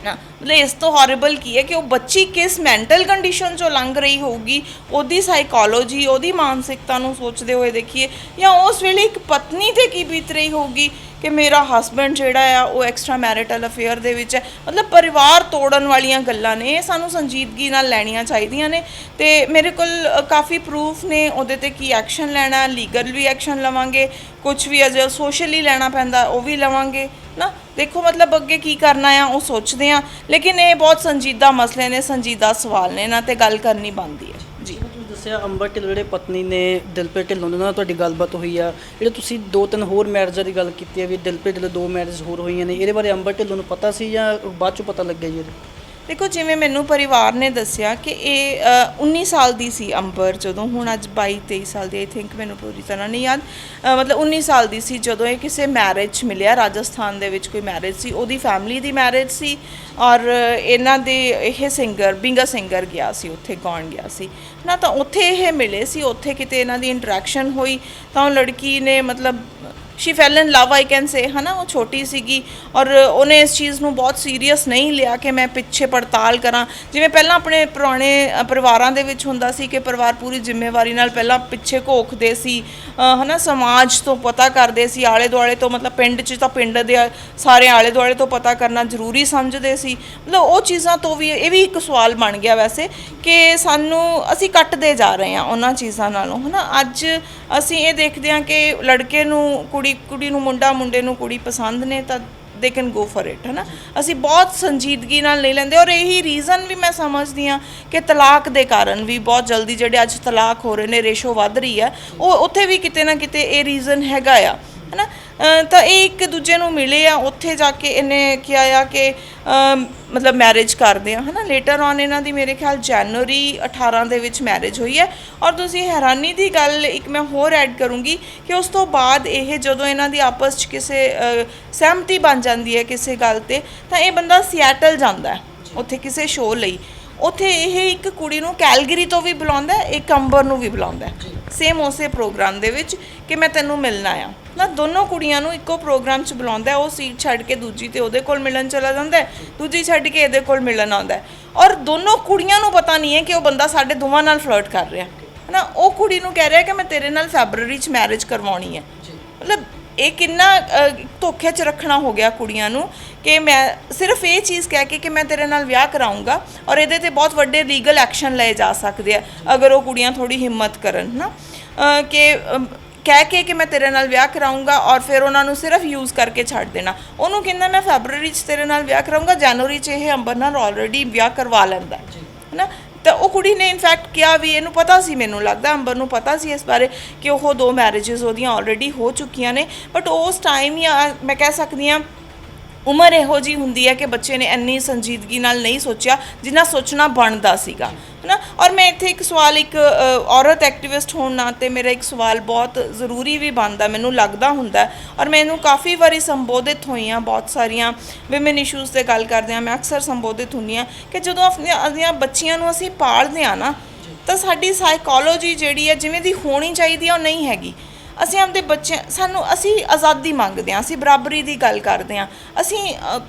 ਨਾ। ਮਤਲਬ ਇਸ ਤੋਂ ਹੌਰਿਬਲ ਕੀ ਹੈ ਕਿ ਉਹ ਬੱਚੀ ਕਿਸ ਮੈਂਟਲ ਕੰਡੀਸ਼ਨ 'ਚੋਂ ਲੰਘ ਰਹੀ ਹੋਊਗੀ, ਉਹਦੀ ਸਾਈਕੋਲੋਜੀ, ਉਹਦੀ ਮਾਨਸਿਕਤਾ ਨੂੰ ਸੋਚਦੇ ਹੋਏ ਦੇਖੀਏ, ਜਾਂ ਉਸ ਵੇਲੇ ਇੱਕ ਪਤਨੀ 'ਤੇ ਕੀ ਬੀਤ ਰਹੀ ਹੋਊਗੀ ਕਿ ਮੇਰਾ ਹਸਬੈਂਡ ਜਿਹੜਾ ਆ ਉਹ ਐਕਸਟਰਾ ਮੈਰਿਟਲ ਅਫੇਅਰ ਦੇ ਵਿੱਚ ਹੈ। ਮਤਲਬ ਪਰਿਵਾਰ ਤੋੜਨ ਵਾਲੀਆਂ ਗੱਲਾਂ ਨੇ, ਇਹ ਸਾਨੂੰ ਸੰਜੀਦਗੀ ਨਾਲ ਲੈਣੀਆਂ ਚਾਹੀਦੀਆਂ ਨੇ। ਅਤੇ ਮੇਰੇ ਕੋਲ ਕਾਫੀ ਪ੍ਰੂਫ ਨੇ ਉਹਦੇ 'ਤੇ ਕੀ ਐਕਸ਼ਨ ਲੈਣਾ, ਲੀਗਲ ਵੀ ਐਕਸ਼ਨ ਲਵਾਂਗੇ, ਕੁਝ ਵੀ ਅਜੇ ਸੋਸ਼ਲੀ ਲੈਣਾ ਪੈਂਦਾ ਉਹ ਵੀ ਲਵਾਂਗੇ ਨਾ। ਦੇਖੋ ਮਤਲਬ ਅੱਗੇ ਕੀ ਕਰਨਾ ਆ ਉਹ ਸੋਚਦੇ ਹਾਂ, ਲੇਕਿਨ ਇਹ ਬਹੁਤ ਸੰਜੀਦਾ ਮਸਲੇ ਨੇ, ਸੰਜੀਦਾ ਸਵਾਲ ਨੇ, ਇਹਨਾਂ 'ਤੇ ਗੱਲ ਕਰਨੀ ਬਣਦੀ ਹੈ ਜੀ। ਤੁਸੀਂ ਦੱਸਿਆ ਅੰਬਰ ਢਿੱਲੋਂ ਜਿਹੜੇ ਪਤਨੀ ਨੇ ਦਿਲਪ੍ਰੀਤ ਢਿੱਲੋਂ ਦੇ ਨਾਲ ਤੁਹਾਡੀ ਗੱਲਬਾਤ ਹੋਈ ਆ, ਜਿਹੜੇ ਤੁਸੀਂ 2-3 ਹੋਰ ਮੈਰਿਜਾਂ ਦੀ ਗੱਲ ਕੀਤੀ ਹੈ ਵੀ ਦਿਲਪ੍ਰੀਤ ਢਿੱਲੋਂ 2 ਮੈਰਿਜ ਹੋਰ ਹੋਈਆਂ ਨੇ, ਇਹਦੇ ਬਾਰੇ ਅੰਬਰ ਢਿੱਲੋਂ ਨੂੰ ਪਤਾ ਸੀ ਜਾਂ ਬਾਅਦ 'ਚੋਂ ਪਤਾ ਲੱਗਿਆ ਜੀ? ਦੇਖੋ ਜਿਵੇਂ ਮੈਨੂੰ ਪਰਿਵਾਰ ਨੇ ਦੱਸਿਆ ਕਿ ਇਹ 19 ਸਾਲ ਦੀ ਸੀ ਅੰਬਰ ਜਦੋਂ, ਹੁਣ ਅੱਜ 22-23 ਸਾਲ ਦੀ, ਆਈ ਥਿੰਕ, ਮੈਨੂੰ ਪੂਰੀ ਤਰ੍ਹਾਂ ਨਹੀਂ ਯਾਦ, ਮਤਲਬ 19 ਸਾਲ ਦੀ ਸੀ ਜਦੋਂ ਇਹ ਕਿਸੇ ਮੈਰਿਜ 'ਚ ਮਿਲਿਆ। ਰਾਜਸਥਾਨ ਦੇ ਵਿੱਚ ਕੋਈ ਮੈਰਿਜ ਸੀ, ਉਹਦੀ ਫੈਮਿਲੀ ਦੀ ਮੈਰਿਜ ਸੀ ਔਰ ਇਹਨਾਂ ਦੇ ਇਹ ਸਿੰਗਰ ਬਿੰਗਾ ਸਿੰਗਰ ਗਿਆ ਸੀ, ਉੱਥੇ ਗਾਉਣ ਗਿਆ ਸੀ ਨਾ। ਤਾਂ ਉੱਥੇ ਇਹ ਮਿਲੇ ਸੀ, ਉੱਥੇ ਕਿਤੇ ਇਹਨਾਂ ਦੀ ਇੰਟਰੈਕਸ਼ਨ ਹੋਈ ਤਾਂ ਉਹ ਲੜਕੀ ਨੇ ਮਤਲਬ ਸ਼ੀ ਫੈਲ ਇਨ ਲਵ ਆਈ ਕੈਨ ਸੇ, ਹੈ ਨਾ। ਉਹ ਛੋਟੀ ਸੀਗੀ ਔਰ ਉਹਨੇ ਇਸ ਚੀਜ਼ ਨੂੰ ਬਹੁਤ ਸੀਰੀਅਸ ਨਹੀਂ ਲਿਆ ਕਿ ਮੈਂ ਪਿੱਛੇ ਪੜਤਾਲ ਕਰਾਂ, ਜਿਵੇਂ ਪਹਿਲਾਂ ਆਪਣੇ ਪੁਰਾਣੇ ਪਰਿਵਾਰਾਂ ਦੇ ਵਿੱਚ ਹੁੰਦਾ ਸੀ ਕਿ ਪਰਿਵਾਰ ਪੂਰੀ ਜ਼ਿੰਮੇਵਾਰੀ ਨਾਲ ਪਹਿਲਾਂ ਪਿੱਛੇ ਘੋਖਦੇ ਸੀ, ਹੈ ਨਾ, ਸਮਾਜ ਤੋਂ ਪਤਾ ਕਰਦੇ ਸੀ, ਆਲੇ ਦੁਆਲੇ ਤੋਂ, ਮਤਲਬ ਪਿੰਡ 'ਚ ਤਾਂ ਪਿੰਡ ਦੇ ਸਾਰੇ ਆਲੇ ਦੁਆਲੇ ਤੋਂ ਪਤਾ ਕਰਨਾ ਜ਼ਰੂਰੀ ਸਮਝਦੇ ਸੀ। ਮਤਲਬ ਉਹ ਚੀਜ਼ਾਂ ਤੋਂ ਵੀ ਇਹ ਵੀ ਇੱਕ ਸਵਾਲ ਬਣ ਗਿਆ ਵੈਸੇ ਕਿ ਅਸੀਂ ਕੱਟਦੇ ਜਾ ਰਹੇ ਹਾਂ ਉਹਨਾਂ ਚੀਜ਼ਾਂ ਨਾਲੋਂ, ਹੈ ਨਾ। ਅੱਜ ਅਸੀਂ ਇਹ ਦੇਖਦੇ ਹਾਂ ਕਿ ਲੜਕੇ ਨੂੰ ਕੁੜੀ ਨੂੰ ਮੁੰਡੇ ਨੂੰ ਕੁੜੀ ਪਸੰਦ ਨੇ ਤਾਂ they can go for it, ਹੈ ਨਾ। ਅਸੀਂ ਬਹੁਤ ਸੰਜੀਦਗੀ ਨਾਲ ਨਹੀਂ ਲੈਂਦੇ ਔਰ ਇਹੀ ਰੀਜ਼ਨ ਵੀ ਮੈਂ ਸਮਝਦੀ ਹਾਂ ਕਿ ਤਲਾਕ ਦੇ ਕਾਰਨ ਵੀ ਬਹੁਤ ਜਲਦੀ ਜਿਹੜੇ ਅੱਜ ਤਲਾਕ ਹੋ ਰਹੇ ਨੇ, ਰੇਸ਼ੋ ਵੱਧ ਰਹੀ ਹੈ, ਉਹ ਉੱਥੇ ਵੀ ਕਿਤੇ ਨਾ ਕਿਤੇ ਇਹ ਰੀਜ਼ਨ ਹੈਗਾ ਆ, ਹੈ ਨਾ। ਤਾਂ ਇਹ ਇੱਕ ਦੂਜੇ ਨੂੰ ਮਿਲੇ ਆ, ਉੱਥੇ ਜਾ ਕੇ ਇਹਨੇ ਕਿਹਾ ਆ ਕਿ ਮਤਲਬ ਮੈਰਿਜ ਕਰਦੇ ਆ, ਹੈ ਨਾ। ਲੇਟਰ ਔਨ ਇਹਨਾਂ ਦੀ ਮੇਰੇ ਖਿਆਲ ਜਨਵਰੀ 18 ਦੇ ਵਿੱਚ ਮੈਰਿਜ ਹੋਈ ਹੈ। ਔਰ ਤੁਸੀਂ ਹੈਰਾਨੀ ਦੀ ਗੱਲ ਇੱਕ ਮੈਂ ਹੋਰ ਐਡ ਕਰੂੰਗੀ ਕਿ ਉਸ ਤੋਂ ਬਾਅਦ ਇਹ ਜਦੋਂ ਇਹਨਾਂ ਦੀ ਆਪਸ 'ਚ ਕਿਸੇ ਸਹਿਮਤੀ ਬਣ ਜਾਂਦੀ ਹੈ ਕਿਸੇ ਗੱਲ 'ਤੇ, ਤਾਂ ਇਹ ਬੰਦਾ ਸਿਐਟਲ ਜਾਂਦਾ ਹੈ ਉੱਥੇ ਕਿਸੇ ਸ਼ੋਅ ਲਈ। ਉੱਥੇ ਇਹ ਇੱਕ ਕੁੜੀ ਨੂੰ ਕੈਲਗਰੀ ਤੋਂ ਵੀ ਬੁਲਾਉਂਦਾ, ਇੱਕ ਅੰਬਰ ਨੂੰ ਵੀ ਬੁਲਾਉਂਦਾ ਸੇਮ ਉਸੇ ਪ੍ਰੋਗਰਾਮ ਦੇ ਵਿੱਚ ਕਿ ਮੈਂ ਤੈਨੂੰ ਮਿਲਣਾ ਆ ਨਾ। ਦੋਨੋਂ ਕੁੜੀਆਂ ਨੂੰ ਇੱਕੋ ਪ੍ਰੋਗਰਾਮ 'ਚ ਬੁਲਾਉਂਦਾ। ਉਹ ਸੀਟ ਛੱਡ ਕੇ ਦੂਜੀ ਤੇ ਉਹਦੇ ਕੋਲ ਮਿਲਣ ਚਲਾ ਜਾਂਦਾ, ਦੂਜੀ ਛੱਡ ਕੇ ਇਹਦੇ ਕੋਲ ਮਿਲਣ ਆਉਂਦਾ। ਔਰ ਦੋਨੋਂ ਕੁੜੀਆਂ ਨੂੰ ਪਤਾ ਨਹੀਂ ਹੈ ਕਿ ਉਹ ਬੰਦਾ ਸਾਡੇ ਦੋਵਾਂ ਨਾਲ ਫਲਰਟ ਕਰ ਰਿਹਾ, ਹੈ ਨਾ। ਉਹ ਕੁੜੀ ਨੂੰ ਕਹਿ ਰਿਹਾ ਕਿ ਮੈਂ ਤੇਰੇ ਨਾਲ ਫੈਬਰਵਰੀ 'ਚ ਮੈਰਿਜ ਕਰਵਾਉਣੀ ਹੈ। ਮਤਲਬ ਇਹ ਕਿੰਨਾ ਧੋਖੇ 'ਚ ਰੱਖਣਾ ਹੋ ਗਿਆ ਕੁੜੀਆਂ ਨੂੰ ਕਿ ਮੈਂ ਸਿਰਫ ਇਹ ਚੀਜ਼ ਕਹਿ ਕੇ ਕਿ ਮੈਂ ਤੇਰੇ ਨਾਲ ਵਿਆਹ ਕਰਾਊਂਗਾ ਔਰ ਇਹਦੇ 'ਤੇ ਬਹੁਤ ਵੱਡੇ ਲੀਗਲ ਐਕਸ਼ਨ ਲਏ ਜਾ ਸਕਦੇ ਆ ਅਗਰ ਉਹ ਕੁੜੀਆਂ ਥੋੜ੍ਹੀ ਹਿੰਮਤ ਕਰਨ ਨਾ, ਕਿ ਕਹਿ ਕੇ ਕਿ ਮੈਂ ਤੇਰੇ ਨਾਲ ਵਿਆਹ ਕਰਾਊਂਗਾ ਔਰ ਫਿਰ ਉਹਨਾਂ ਨੂੰ ਸਿਰਫ ਯੂਜ਼ ਕਰਕੇ ਛੱਡ ਦੇਣਾ। ਉਹਨੂੰ ਕਹਿੰਦਾ ਮੈਂ ਫੈਬਰਵਰੀ 'ਚ ਤੇਰੇ ਨਾਲ ਵਿਆਹ ਕਰਾਊਂਗਾ, ਜਨਵਰੀ 'ਚ ਇਹ ਅੰਬਰ ਨਾਲ ਆਲਰੇਡੀ ਵਿਆਹ ਕਰਵਾ ਲੈਂਦਾ, ਹੈ ਨਾ। ਤਾਂ ਉਹ ਕੁੜੀ ਨੇ ਇਨਫੈਕਟ ਕਿਹਾ ਵੀ ਇਹਨੂੰ ਪਤਾ ਸੀ, ਮੈਨੂੰ ਲੱਗਦਾ ਅੰਬਰ ਨੂੰ ਪਤਾ ਸੀ ਇਸ ਬਾਰੇ ਕਿ ਉਹ 2 ਮੈਰਿਜਸ ਉਹਦੀਆਂ ਆਲਰੇਡੀ ਹੋ ਚੁੱਕੀਆਂ ਨੇ। ਬਟ ਉਸ ਟਾਈਮ ਹੀ ਮੈਂ ਕਹਿ ਸਕਦੀ ਹਾਂ ਉਮਰ ਇਹੋ ਜਿਹੀ ਹੁੰਦੀ ਹੈ ਕਿ ਬੱਚੇ ਨੇ ਇੰਨੀ ਸੰਜੀਦਗੀ ਨਾਲ ਨਹੀਂ ਸੋਚਿਆ ਜਿੰਨਾ ਸੋਚਣਾ ਬਣਦਾ ਸੀਗਾ, ਹੈ ਨਾ। ਔਰ ਮੈਂ ਇੱਥੇ ਇੱਕ ਸਵਾਲ, ਇੱਕ ਔਰਤ ਐਕਟਿਵਿਸਟ ਹੋਣ ਨਾਤੇ ਮੇਰਾ ਇੱਕ ਸਵਾਲ ਬਹੁਤ ਜ਼ਰੂਰੀ ਵੀ ਬਣਦਾ, ਮੈਨੂੰ ਲੱਗਦਾ ਹੁੰਦਾ ਔਰ ਮੈਂ ਇਹਨੂੰ ਕਾਫੀ ਵਾਰੀ ਸੰਬੋਧਿਤ ਹੋਈ ਹਾਂ, ਬਹੁਤ ਸਾਰੀਆਂ ਵਿਮਨ ਇਸ਼ੂਜ਼ 'ਤੇ ਗੱਲ ਕਰਦੇ ਹਾਂ, ਮੈਂ ਅਕਸਰ ਸੰਬੋਧਿਤ ਹੁੰਦੀ ਹਾਂ ਕਿ ਜਦੋਂ ਆਪਣੀਆਂ ਬੱਚੀਆਂ ਨੂੰ ਅਸੀਂ ਪਾਲਦੇ ਹਾਂ ਨਾ ਤਾਂ ਸਾਡੀ ਸਾਈਕੋਲੋਜੀ ਜਿਹੜੀ ਹੈ ਜਿਵੇਂ ਦੀ ਹੋਣੀ ਚਾਹੀਦੀ ਹੈ ਉਹ ਨਹੀਂ ਹੈਗੀ। ਅਸੀਂ ਆਪਣੇ ਬੱਚੇ ਅਸੀਂ ਆਜ਼ਾਦੀ ਮੰਗਦੇ ਹਾਂ, ਅਸੀਂ ਬਰਾਬਰੀ ਦੀ ਗੱਲ ਕਰਦੇ ਹਾਂ, ਅਸੀਂ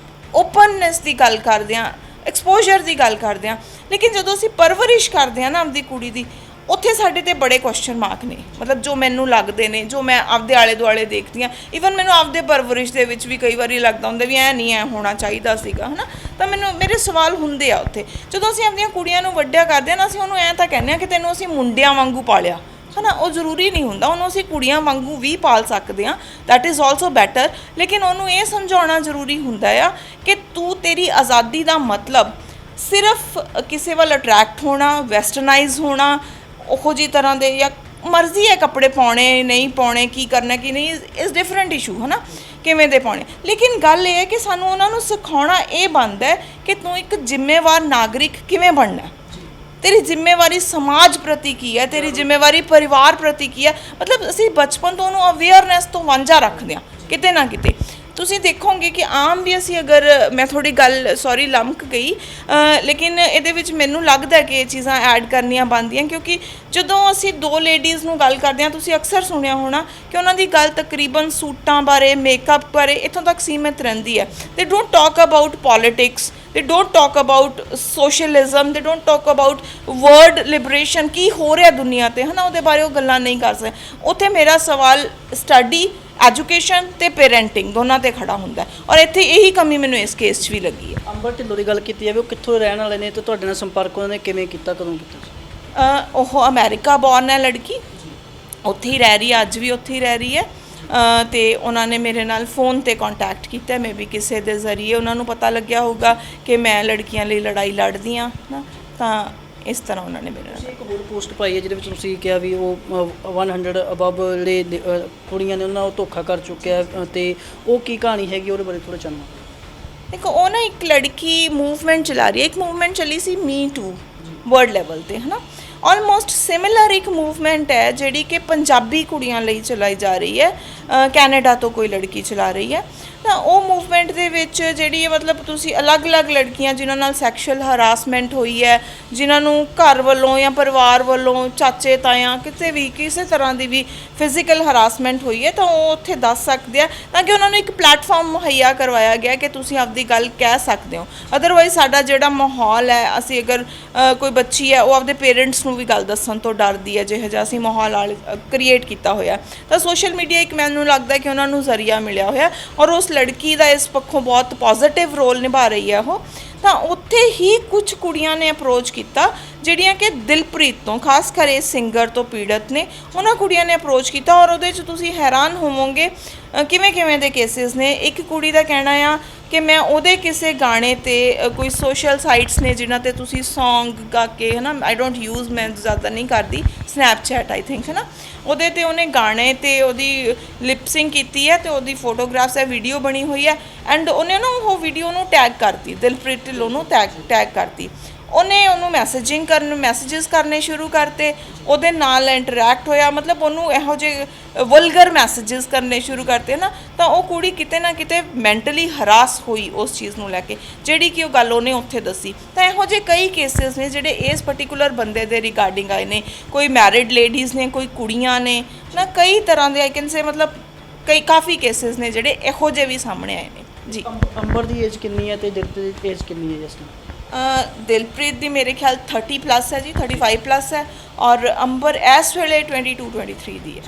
ਓਪਨਨੈਸ ਦੀ ਗੱਲ ਕਰਦੇ ਹਾਂ, ਐਕਸਪੋਜ਼ਰ ਦੀ ਗੱਲ ਕਰਦੇ ਹਾਂ, ਲੇਕਿਨ ਜਦੋਂ ਅਸੀਂ ਪਰਵਰਿਸ਼ ਕਰਦੇ ਹਾਂ ਨਾ ਆਪਣੀ ਕੁੜੀ ਦੀ, ਉੱਥੇ ਸਾਡੇ ਤੇ ਬੜੇ ਕੁਐਸਚਨ ਮਾਰਕ ਨੇ, ਮਤਲਬ ਜੋ ਮੈਨੂੰ ਲੱਗਦੇ ਨੇ, ਜੋ ਮੈਂ ਆਪਦੇ ਆਲੇ ਦੁਆਲੇ ਦੇਖਦੀ ਹਾਂ। ਈਵਨ ਮੈਨੂੰ ਆਪਦੇ ਪਰਵਰਿਸ਼ ਦੇ ਵਿੱਚ ਵੀ ਕਈ ਵਾਰੀ ਲੱਗਦਾ ਹੁੰਦਾ ਵੀ ਐ ਨਹੀਂ ਐ ਹੋਣਾ ਚਾਹੀਦਾ ਸੀਗਾ, ਹੈ ਨਾ। ਤਾਂ ਮੈਨੂੰ ਮੇਰੇ ਸਵਾਲ ਹੁੰਦੇ ਆ ਉੱਥੇ। ਜਦੋਂ ਅਸੀਂ ਆਪਣੀਆਂ ਕੁੜੀਆਂ ਨੂੰ ਵੱਡਿਆ ਕਰਦੇ ਹਾਂ ਨਾ, ਅਸੀਂ ਉਹਨੂੰ ਐਂ ਤਾਂ ਕਹਿੰਦੇ ਹਾਂ ਕਿ ਤੈਨੂੰ ਅਸੀਂ ਮੁੰਡਿਆਂ ਵਾਂਗੂ ਪਾਲਿਆ, ਹੈ ਨਾ। ਉਹ ਜ਼ਰੂਰੀ ਨਹੀਂ ਹੁੰਦਾ, ਉਹਨੂੰ ਅਸੀਂ ਕੁੜੀਆਂ ਵਾਂਗੂ ਵੀ ਪਾਲ ਸਕਦੇ ਹਾਂ, ਦੈਟ ਇਜ਼ ਆਲਸੋ ਬੈਟਰ। ਲੇਕਿਨ ਉਹਨੂੰ ਇਹ ਸਮਝਾਉਣਾ ਜ਼ਰੂਰੀ ਹੁੰਦਾ ਆ ਕਿ ਤੇਰੀ ਆਜ਼ਾਦੀ ਦਾ ਮਤਲਬ ਸਿਰਫ ਕਿਸੇ ਵੱਲ ਅਟਰੈਕਟ ਹੋਣਾ, ਵੈਸਟਰਨਾਈਜ਼ ਹੋਣਾ, ਉਹੋ ਜਿਹੀ ਤਰ੍ਹਾਂ ਦੇ, ਜਾਂ ਮਰਜ਼ੀ ਹੈ ਕੱਪੜੇ ਪਾਉਣੇ ਨਹੀਂ ਪਾਉਣੇ, ਕੀ ਕਰਨਾ ਕੀ ਨਹੀਂ, ਇਜ਼ ਡਿਫਰੈਂਟ ਇਸ਼ੂ, ਹੈ ਨਾ, ਕਿਵੇਂ ਦੇ ਪਾਉਣੇ। ਲੇਕਿਨ ਗੱਲ ਇਹ ਹੈ ਕਿ ਸਾਨੂੰ ਉਹਨਾਂ ਨੂੰ ਸਿਖਾਉਣਾ ਇਹ ਬਣਦਾ ਹੈ ਕਿ ਤੂੰ ਇੱਕ ਜ਼ਿੰਮੇਵਾਰ ਨਾਗਰਿਕ ਕਿਵੇਂ ਬਣਨਾ, ਤੇਰੀ ਜ਼ਿੰਮੇਵਾਰੀ ਸਮਾਜ ਪ੍ਰਤੀ ਕੀ ਹੈ, ਤੇਰੀ ਜ਼ਿੰਮੇਵਾਰੀ ਪਰਿਵਾਰ ਪ੍ਰਤੀ ਕੀ ਹੈ। ਮਤਲਬ ਅਸੀਂ ਬਚਪਨ ਤੋਂ ਉਹਨੂੰ ਅਵੇਅਰਨੈਸ ਤੋਂ ਵਾਂਝਾ ਰੱਖਦੇ ਹਾਂ ਕਿਤੇ ਨਾ ਕਿਤੇ। ਤੁਸੀਂ ਦੇਖੋਗੇ ਕਿ ਆਮ ਵੀ ਅਸੀਂ ਅਗਰ, ਮੈਂ ਥੋੜੀ ਗੱਲ ਸੌਰੀ ਲੰਮਕ ਗਈ, ਲੇਕਿਨ ਇਹਦੇ ਵਿੱਚ ਮੈਨੂੰ ਲੱਗਦਾ ਕਿ ਇਹ ਚੀਜ਼ਾਂ ਐਡ ਕਰਨੀਆਂ ਬਣਦੀਆਂ, ਕਿਉਂਕਿ ਜਦੋਂ ਅਸੀਂ ਦੋ ਲੇਡੀਜ਼ ਨੂੰ ਗੱਲ ਕਰਦੇ ਹਾਂ, ਤੁਸੀਂ ਅਕਸਰ ਸੁਣਿਆ ਹੋਣਾ ਕਿ ਉਹਨਾਂ ਦੀ ਗੱਲ ਤਕਰੀਬਨ ਸੂਟਾਂ ਬਾਰੇ, ਮੇਕਅਪ ਬਾਰੇ ਇੱਥੋਂ ਤੱਕ ਸੀਮਿਤ ਰਹਿੰਦੀ ਹੈ। ਦੇ don't talk about politics, they don't talk about socialism, they don't talk about word liberation, ਕੀ ਹੋ ਰਿਹਾ ਦੁਨੀਆ ਤੇ, ਹੈ ਨਾ, ਉਹਦੇ ਬਾਰੇ ਉਹ ਗੱਲਾਂ ਨਹੀਂ ਕਰ ਸਕਦੇ। ਉੱਥੇ ਮੇਰਾ ਸਵਾਲ ਸਟੱਡੀ, ਐਜੂਕੇਸ਼ਨ ਤੇ ਪੇਰੈਂਟਿੰਗ ਦੋਨਾਂ ਤੇ ਖੜਾ ਹੁੰਦਾ ਹੈ, ਔਰ ਇੱਥੇ ਇਹੀ ਕਮੀ ਮੈਨੂੰ ਇਸ ਕੇਸ 'ਚ ਵੀ ਲੱਗੀ ਹੈ। ਅੰਬਰ ਢਿੱਲੋਂ ਦੀ ਗੱਲ ਕੀਤੀ ਜਾਵੇ, ਉਹ ਕਿੱਥੋਂ ਰਹਿਣ ਵਾਲੇ ਨੇ ਤੇ ਤੁਹਾਡੇ ਨਾਲ ਸੰਪਰਕ ਉਹਨਾਂ ਨੇ ਕਿਵੇਂ ਕੀਤਾ, ਕਦੋਂ ਕੀਤਾ? ਉਹ ਅਮਰੀਕਾ ਬੌਰਨ ਹੈ ਲੜਕੀ, ਉੱਥੇ ਹੀ ਰਹਿ ਰਹੀ ਹੈ, ਅੱਜ ਵੀ ਉੱਥੇ ਹੀ ਰਹਿ ਰਹੀ ਹੈ। ਤੇ ਉਹਨਾਂ ਨੇ ਮੇਰੇ ਨਾਲ ਫ਼ੋਨ 'ਤੇ ਕੰਟੈਕਟ ਕੀਤਾ, ਮੇ ਵੀ ਕਿਸੇ ਦੇ ਜ਼ਰੀਏ ਉਹਨਾਂ ਨੂੰ ਪਤਾ ਲੱਗਿਆ ਹੋਊਗਾ ਕਿ ਮੈਂ ਲੜਕੀਆਂ ਲਈ ਲੜਾਈ ਲੜਦੀ ਹਾਂ ਨਾ, ਤਾਂ ਇਸ ਤਰ੍ਹਾਂ ਉਹਨਾਂ ਨੇ ਮੇਰੇ ਨਾਲ ਇੱਕ ਹੋਰ ਪੋਸਟ ਪਾਈ ਹੈ ਜਿਹਦੇ ਵਿੱਚ ਤੁਸੀਂ ਕਿਹਾ ਵੀ ਉਹ 100 ਅਬਵ ਜਿਹੜੇ ਕੁੜੀਆਂ ਨੇ ਉਹਨਾਂ ਉਹ ਧੋਖਾ ਕਰ ਚੁੱਕਿਆ, ਤੇ ਉਹ ਕੀ ਕਹਾਣੀ ਹੈਗੀ ਉਹਦੇ ਬਾਰੇ ਥੋੜ੍ਹਾ ਜਾਣਨਾ। ਦੇਖੋ, ਉਹ ਨਾ ਇੱਕ ਲੜਕੀ ਮੂਵਮੈਂਟ ਚਲਾ ਰਹੀ ਹੈ, ਇੱਕ ਮੂਵਮੈਂਟ ਚੱਲੀ ਸੀ ਮੀ ਟੂ ਵਰਲਡ ਲੈਵਲ 'ਤੇ, ਹੈ ਨਾ। ਆਲਮੋਸਟ ਸਿਮਿਲਰ ਇੱਕ ਮੂਵਮੈਂਟ ਹੈ ਜਿਹੜੀ ਕਿ ਪੰਜਾਬੀ ਕੁੜੀਆਂ ਲਈ ਚਲਾਈ ਜਾ ਰਹੀ ਹੈ, ਕੈਨੇਡਾ ਤੋਂ ਕੋਈ ਲੜਕੀ ਚਲਾ ਰਹੀ ਹੈ। ਤਾਂ ਉਹ ਮੂਵਮੈਂਟ ਦੇ ਵਿੱਚ ਜਿਹੜੀ ਹੈ, ਮਤਲਬ ਤੁਸੀਂ ਅਲੱਗ-ਅਲੱਗ ਲੜਕੀਆਂ ਜਿਨ੍ਹਾਂ ਨਾਲ ਸੈਕਸ਼ੁਅਲ ਹਰਾਸਮੈਂਟ ਹੋਈ ਹੈ, ਜਿਨ੍ਹਾਂ ਨੂੰ ਘਰ ਵੱਲੋਂ ਜਾਂ ਪਰਿਵਾਰ ਵੱਲੋਂ, ਚਾਚੇ ਤਾਇਆਂ, ਕਿਤੇ ਵੀ ਕਿਸੇ ਤਰ੍ਹਾਂ ਦੀ ਵੀ ਫਿਜ਼ੀਕਲ ਹਰਾਸਮੈਂਟ ਹੋਈ ਹੈ, ਤਾਂ ਉਹ ਉੱਥੇ ਦੱਸ ਸਕਦੇ ਆ, ਤਾਂ ਕਿ ਉਹਨਾਂ ਨੂੰ ਇੱਕ ਪਲੈਟਫਾਰਮ ਮੁਹੱਈਆ ਕਰਵਾਇਆ ਗਿਆ ਕਿ ਤੁਸੀਂ ਆਪਦੀ ਗੱਲ ਕਹਿ ਸਕਦੇ ਹੋ। ਅਦਰਵਾਈਜ਼ ਸਾਡਾ ਜਿਹੜਾ ਮਾਹੌਲ ਹੈ, ਅਸੀਂ ਅਗਰ ਕੋਈ ਬੱਚੀ ਹੈ ਉਹ ਆਪਦੇ ਪੇਰੈਂਟਸ ਨੂੰ ਵੀ ਗੱਲ ਦੱਸਣ ਤੋਂ ਡਰਦੀ ਹੈ, ਜਿਹੋ ਜਿਹਾ ਅਸੀਂ ਮਾਹੌਲ ਕ੍ਰੀਏਟ ਕੀਤਾ ਹੋਇਆ, ਤਾਂ ਸੋਸ਼ਲ ਮੀਡੀਆ ਇੱਕ ਮੈਨੂੰ ਲੱਗਦਾ ਕਿ ਉਹਨਾਂ ਨੂੰ ਜ਼ਰੀਆ ਮਿਲਿਆ ਹੋਇਆ, ਔਰ ਉਸ ਲੜਕੀ ਦਾ ਇਸ ਪੱਖੋਂ ਬਹੁਤ ਪੋਜ਼ਿਟਿਵ ਰੋਲ ਨਿਭਾ ਰਹੀ ਹੈ ਉਹ। ਤਾਂ ਉੱਥੇ ਹੀ ਕੁਝ ਕੁੜੀਆਂ ਨੇ ਅਪਰੋਚ ਕੀਤਾ ਜਿਹੜੀਆਂ ਕਿ ਦਿਲਪ੍ਰੀਤ ਤੋਂ, ਖਾਸ ਕਰ ਇਸ ਸਿੰਗਰ ਤੋਂ ਪੀੜਤ ਨੇ, ਉਹਨਾਂ ਕੁੜੀਆਂ ਨੇ ਅਪਰੋਚ ਕੀਤਾ, ਔਰ ਉਹਦੇ 'ਚ ਤੁਸੀਂ ਹੈਰਾਨ ਹੋਵੋਗੇ ਕਿਵੇਂ ਦੇ ਕੇਸਿਸ ਨੇ। ਇੱਕ ਕੁੜੀ ਦਾ ਕਹਿਣਾ ਆ ਕਿ ਮੈਂ ਉਹਦੇ ਕਿਸੇ ਗਾਣੇ 'ਤੇ, ਕੋਈ ਸੋਸ਼ਲ ਸਾਈਟਸ ਨੇ ਜਿਨ੍ਹਾਂ 'ਤੇ ਤੁਸੀਂ ਸੌਂਗ ਗਾ ਕੇ, ਹੈ ਨਾ, ਆਈ ਡੋਂਟ ਯੂਜ਼, ਮੈਂ ਜ਼ਿਆਦਾ ਨਹੀਂ ਕਰਦੀ, ਸਨੈਪਚੈਟ ਆਈ ਥਿੰਕ, ਹੈ ਨਾ, ਉਹਦੇ 'ਤੇ ਉਹਨੇ ਗਾਣੇ 'ਤੇ ਉਹਦੀ ਲਿਪਸਿੰਗ ਕੀਤੀ ਹੈ, ਅਤੇ ਉਹਦੀ ਫੋਟੋਗ੍ਰਾਫਸ ਹੈ, ਵੀਡੀਓ ਬਣੀ ਹੋਈ ਹੈ, ਐਂਡ ਉਹਨੇ ਨਾ ਉਹ ਵੀਡੀਓ ਨੂੰ ਟੈਗ ਕਰਤੀ, ਦਿਲਪ੍ਰੀਤ ਢਿੱਲੋਂ ਨੂੰ ਟੈਗ ਕਰਤੀ। ਉਹਨੇ ਉਹਨੂੰ ਮੈਸੇजेस ਕਰਨੇ ਸ਼ੁਰੂ ਕਰਤੇ, ਉਹਦੇ ਨਾਲ ਇੰਟਰੈਕਟ ਹੋਇਆ, ਮਤਲਬ ਉਹਨੂੰ ਇਹੋ ਜਿਹੇ ਵਲਗਰ ਮੈਸੇजेस ਕਰਨੇ ਸ਼ੁਰੂ ਕਰਤੇ ਨਾ। ਤਾਂ ਉਹ ਕੁੜੀ ਕਿਤੇ ਨਾ ਕਿਤੇ ਮੈਂਟਲੀ ਹਰਾਸ ਹੋਈ ਉਸ ਚੀਜ਼ ਨੂੰ ਲੈ ਕੇ, ਜਿਹੜੀ ਕਿ ਉਹ ਗੱਲ ਉਹਨੇ ਉੱਥੇ ਦੱਸੀ। ਤਾਂ ਇਹੋ ਜਿਹੇ ਕਈ ਕੇਸਿਸ ਨੇ ਜਿਹੜੇ ਇਸ ਪਰਟੀਕੂਲਰ ਬੰਦੇ ਦੇ ਰਿਗਾਰਡਿੰਗ ਆਏ ਨੇ। ਕੋਈ ਮੈਰਿਡ ਲੇਡੀਜ਼ ਨੇ, ਕੋਈ ਕੁੜੀਆਂ ਨੇ ਨਾ, ਕਈ ਤਰ੍ਹਾਂ ਦੇ ਆਈ ਕੈਨ ਸੇ, ਮਤਲਬ ਕਾਫੀ ਕੇਸਿਸ ਨੇ ਜਿਹੜੇ ਇਹੋ ਜਿਹੇ ਵੀ ਸਾਹਮਣੇ ਆਏ ਨੇ ਜੀ। ਅੰਬਰ ਦੀ ਏਜ ਕਿੰਨੀ ਹੈ ਤੇ ਦਿਲਪ੍ਰੀਤ ਦੀ ਏਜ ਕਿੰਨੀ ਹੈ? ਜਿਸ ਨੂੰ ਦਿਲਪ੍ਰੀਤ ਦੀ ਮੇਰੇ ਖਿਆਲ 30+ ਹੈ ਜੀ, 35+ ਹੈ, ਔਰ ਅੰਬਰ ਇਸ ਵੇਲੇ 22-23 ਦੀ ਹੈ।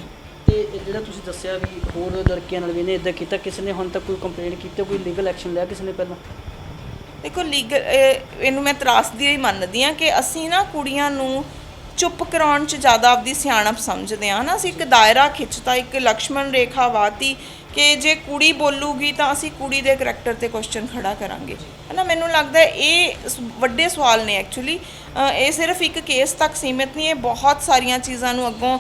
ਤੇ ਜਿਹੜਾ ਤੁਸੀਂ ਦੱਸਿਆ ਵੀ ਹੋਰ ਲੜਕੀਆਂ ਨਾਲ ਵੀ ਨੇ ਇੱਦਾਂ ਕੀਤਾ, ਕਿਸੇ ਨੇ ਹੁਣ ਤੱਕ ਕੋਈ ਕੰਪਲੇਂਟ ਕੀਤੀ, ਕੋਈ ਲੀਗਲ ਐਕਸ਼ਨ ਲਿਆ ਕਿਸੇ ਨੇ ਪਹਿਲਾਂ? ਦੇਖੋ, ਲੀਗਲ ਇਹਨੂੰ ਮੈਂ ਤਰਾਸਦੀ ਹੀ ਮੰਨਦੀ ਹਾਂ ਕਿ ਅਸੀਂ ਨਾ ਕੁੜੀਆਂ ਨੂੰ ਚੁੱਪ ਕਰਾਉਣ 'ਚ ਜ਼ਿਆਦਾ ਆਪਦੀ ਸਿਆਣਪ ਸਮਝਦੇ ਹਾਂ ਨਾ। ਅਸੀਂ ਇੱਕ ਦਾਇਰਾ ਖਿੱਚਤਾ, ਇੱਕ ਲਕਸ਼ਮਣ ਰੇਖਾ ਵਾਤੀ ਕਿ ਜੇ ਕੁੜੀ ਬੋਲੂਗੀ ਤਾਂ ਅਸੀਂ ਕੁੜੀ ਦੇ ਕਰੈਕਟਰ 'ਤੇ ਕੁਐਸਚਨ ਖੜਾ ਕਰਾਂਗੇ, ਹੈ ਨਾ। ਮੈਨੂੰ ਲੱਗਦਾ ਇਹ ਵੱਡੇ ਸਵਾਲ ਨੇ ਐਕਚੁਅਲੀ। ਇਹ ਸਿਰਫ ਇੱਕ ਕੇਸ ਤੱਕ ਸੀਮਿਤ ਨਹੀਂ, ਇਹ ਬਹੁਤ ਸਾਰੀਆਂ ਚੀਜ਼ਾਂ ਨੂੰ ਅੱਗੋਂ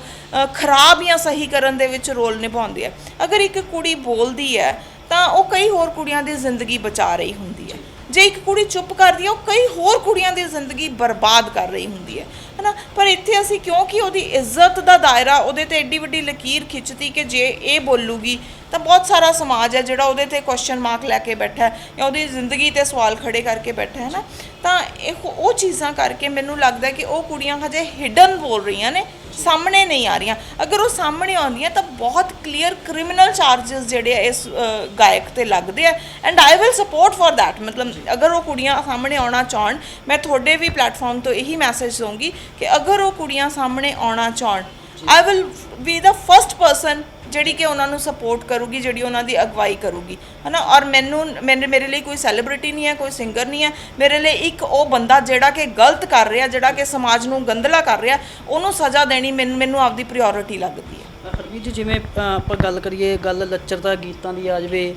ਖਰਾਬ ਜਾਂ ਸਹੀ ਕਰਨ ਦੇ ਵਿੱਚ ਰੋਲ ਨਿਭਾਉਂਦੇ ਆ। ਅਗਰ ਇੱਕ ਕੁੜੀ ਬੋਲਦੀ ਹੈ ਤਾਂ ਉਹ ਕਈ ਹੋਰ ਕੁੜੀਆਂ ਦੀ ਜ਼ਿੰਦਗੀ ਬਚਾ ਰਹੀ ਹੁੰਦੀ ਹੈ। ਜੇ ਇੱਕ ਕੁੜੀ ਚੁੱਪ ਕਰਦੀ ਹੈ, ਉਹ ਕਈ ਹੋਰ ਕੁੜੀਆਂ ਦੀ ਜ਼ਿੰਦਗੀ ਬਰਬਾਦ ਕਰ ਰਹੀ ਹੁੰਦੀ ਹੈ ਨਾ। ਪਰ ਇੱਥੇ ਅਸੀਂ ਕਿਉਂਕਿ ਉਹਦੀ ਇੱਜ਼ਤ ਦਾ ਦਾਇਰਾ, ਉਹਦੇ 'ਤੇ ਐਡੀ ਵੱਡੀ ਲਕੀਰ ਖਿੱਚਤੀ ਕਿ ਜੇ ਇਹ ਬੋਲੂਗੀ ਤਾਂ ਬਹੁਤ ਸਾਰਾ ਸਮਾਜ ਹੈ ਜਿਹੜਾ ਉਹਦੇ 'ਤੇ ਕੁਐਸਚਨ ਮਾਰਕ ਲੈ ਕੇ ਬੈਠਾ ਹੈ, ਜਾਂ ਉਹਦੀ ਜ਼ਿੰਦਗੀ 'ਤੇ ਸਵਾਲ ਖੜੇ ਕਰਕੇ ਬੈਠਾ ਹੈ ਨਾ। ਤਾਂ ਉਹ ਚੀਜ਼ਾਂ ਕਰਕੇ ਮੈਨੂੰ ਲੱਗਦਾ ਕਿ ਉਹ ਕੁੜੀਆਂ ਹਜੇ ਹਿਡਨ ਬੋਲ ਰਹੀਆਂ ਨੇ, ਸਾਹਮਣੇ ਨਹੀਂ ਆ ਰਹੀਆਂ। ਅਗਰ ਉਹ ਸਾਹਮਣੇ ਆਉਂਦੀਆਂ ਤਾਂ ਬਹੁਤ ਕਲੀਅਰ ਕ੍ਰਿਮੀਨਲ ਚਾਰजेस ਜਿਹੜੇ ਆ ਇਸ ਗਾਇਕ ਤੇ ਲੱਗਦੇ ਆ and I will support for that. ਮਤਲਬ ਅਗਰ ਉਹ ਕੁੜੀਆਂ ਸਾਹਮਣੇ ਆਉਣਾ ਚਾਹਣ, ਮੈਂ ਤੁਹਾਡੇ ਵੀ ਪਲੇਟਫਾਰਮ ਤੋਂ ਇਹੀ ਮੈਸੇਜ ਦਊਂਗੀ ਕਿ ਅਗਰ ਉਹ ਕੁੜੀਆਂ ਸਾਹਮਣੇ ਆਉਣਾ ਚਾਹਣ, I will be the first person ਜਿਹੜੀ ਕਿ ਉਹਨਾਂ ਨੂੰ ਸਪੋਰਟ ਕਰੂਗੀ, ਜਿਹੜੀ ਉਹਨਾਂ ਦੀ ਅਗਵਾਈ ਕਰੂਗੀ, ਹੈ ਨਾ। ਔਰ ਮੇਰੇ ਲਈ ਕੋਈ ਸੈਲੀਬ੍ਰਿਟੀ ਨਹੀਂ ਹੈ, ਕੋਈ ਸਿੰਗਰ ਨਹੀਂ ਹੈ, ਮੇਰੇ ਲਈ ਇੱਕ ਉਹ ਬੰਦਾ ਜਿਹੜਾ ਕਿ ਗਲਤ ਕਰ ਰਿਹਾ, ਜਿਹੜਾ ਕਿ ਸਮਾਜ ਨੂੰ ਗੰਦਲਾ ਕਰ ਰਿਹਾ, ਉਹਨੂੰ ਸਜ਼ਾ ਦੇਣੀ ਮੈਨੂੰ ਆਪਦੀ ਪ੍ਰਾਇੋਰਟੀ ਲੱਗਦੀ ਹੈ। ਹਰਵੀਰ ਜੀ, ਜਿਵੇਂ ਆਪਾਂ ਗੱਲ ਕਰੀਏ, ਗੱਲ ਲੱਚਰਤਾ ਗੀਤਾਂ ਦੀ ਆ ਜਾਵੇ,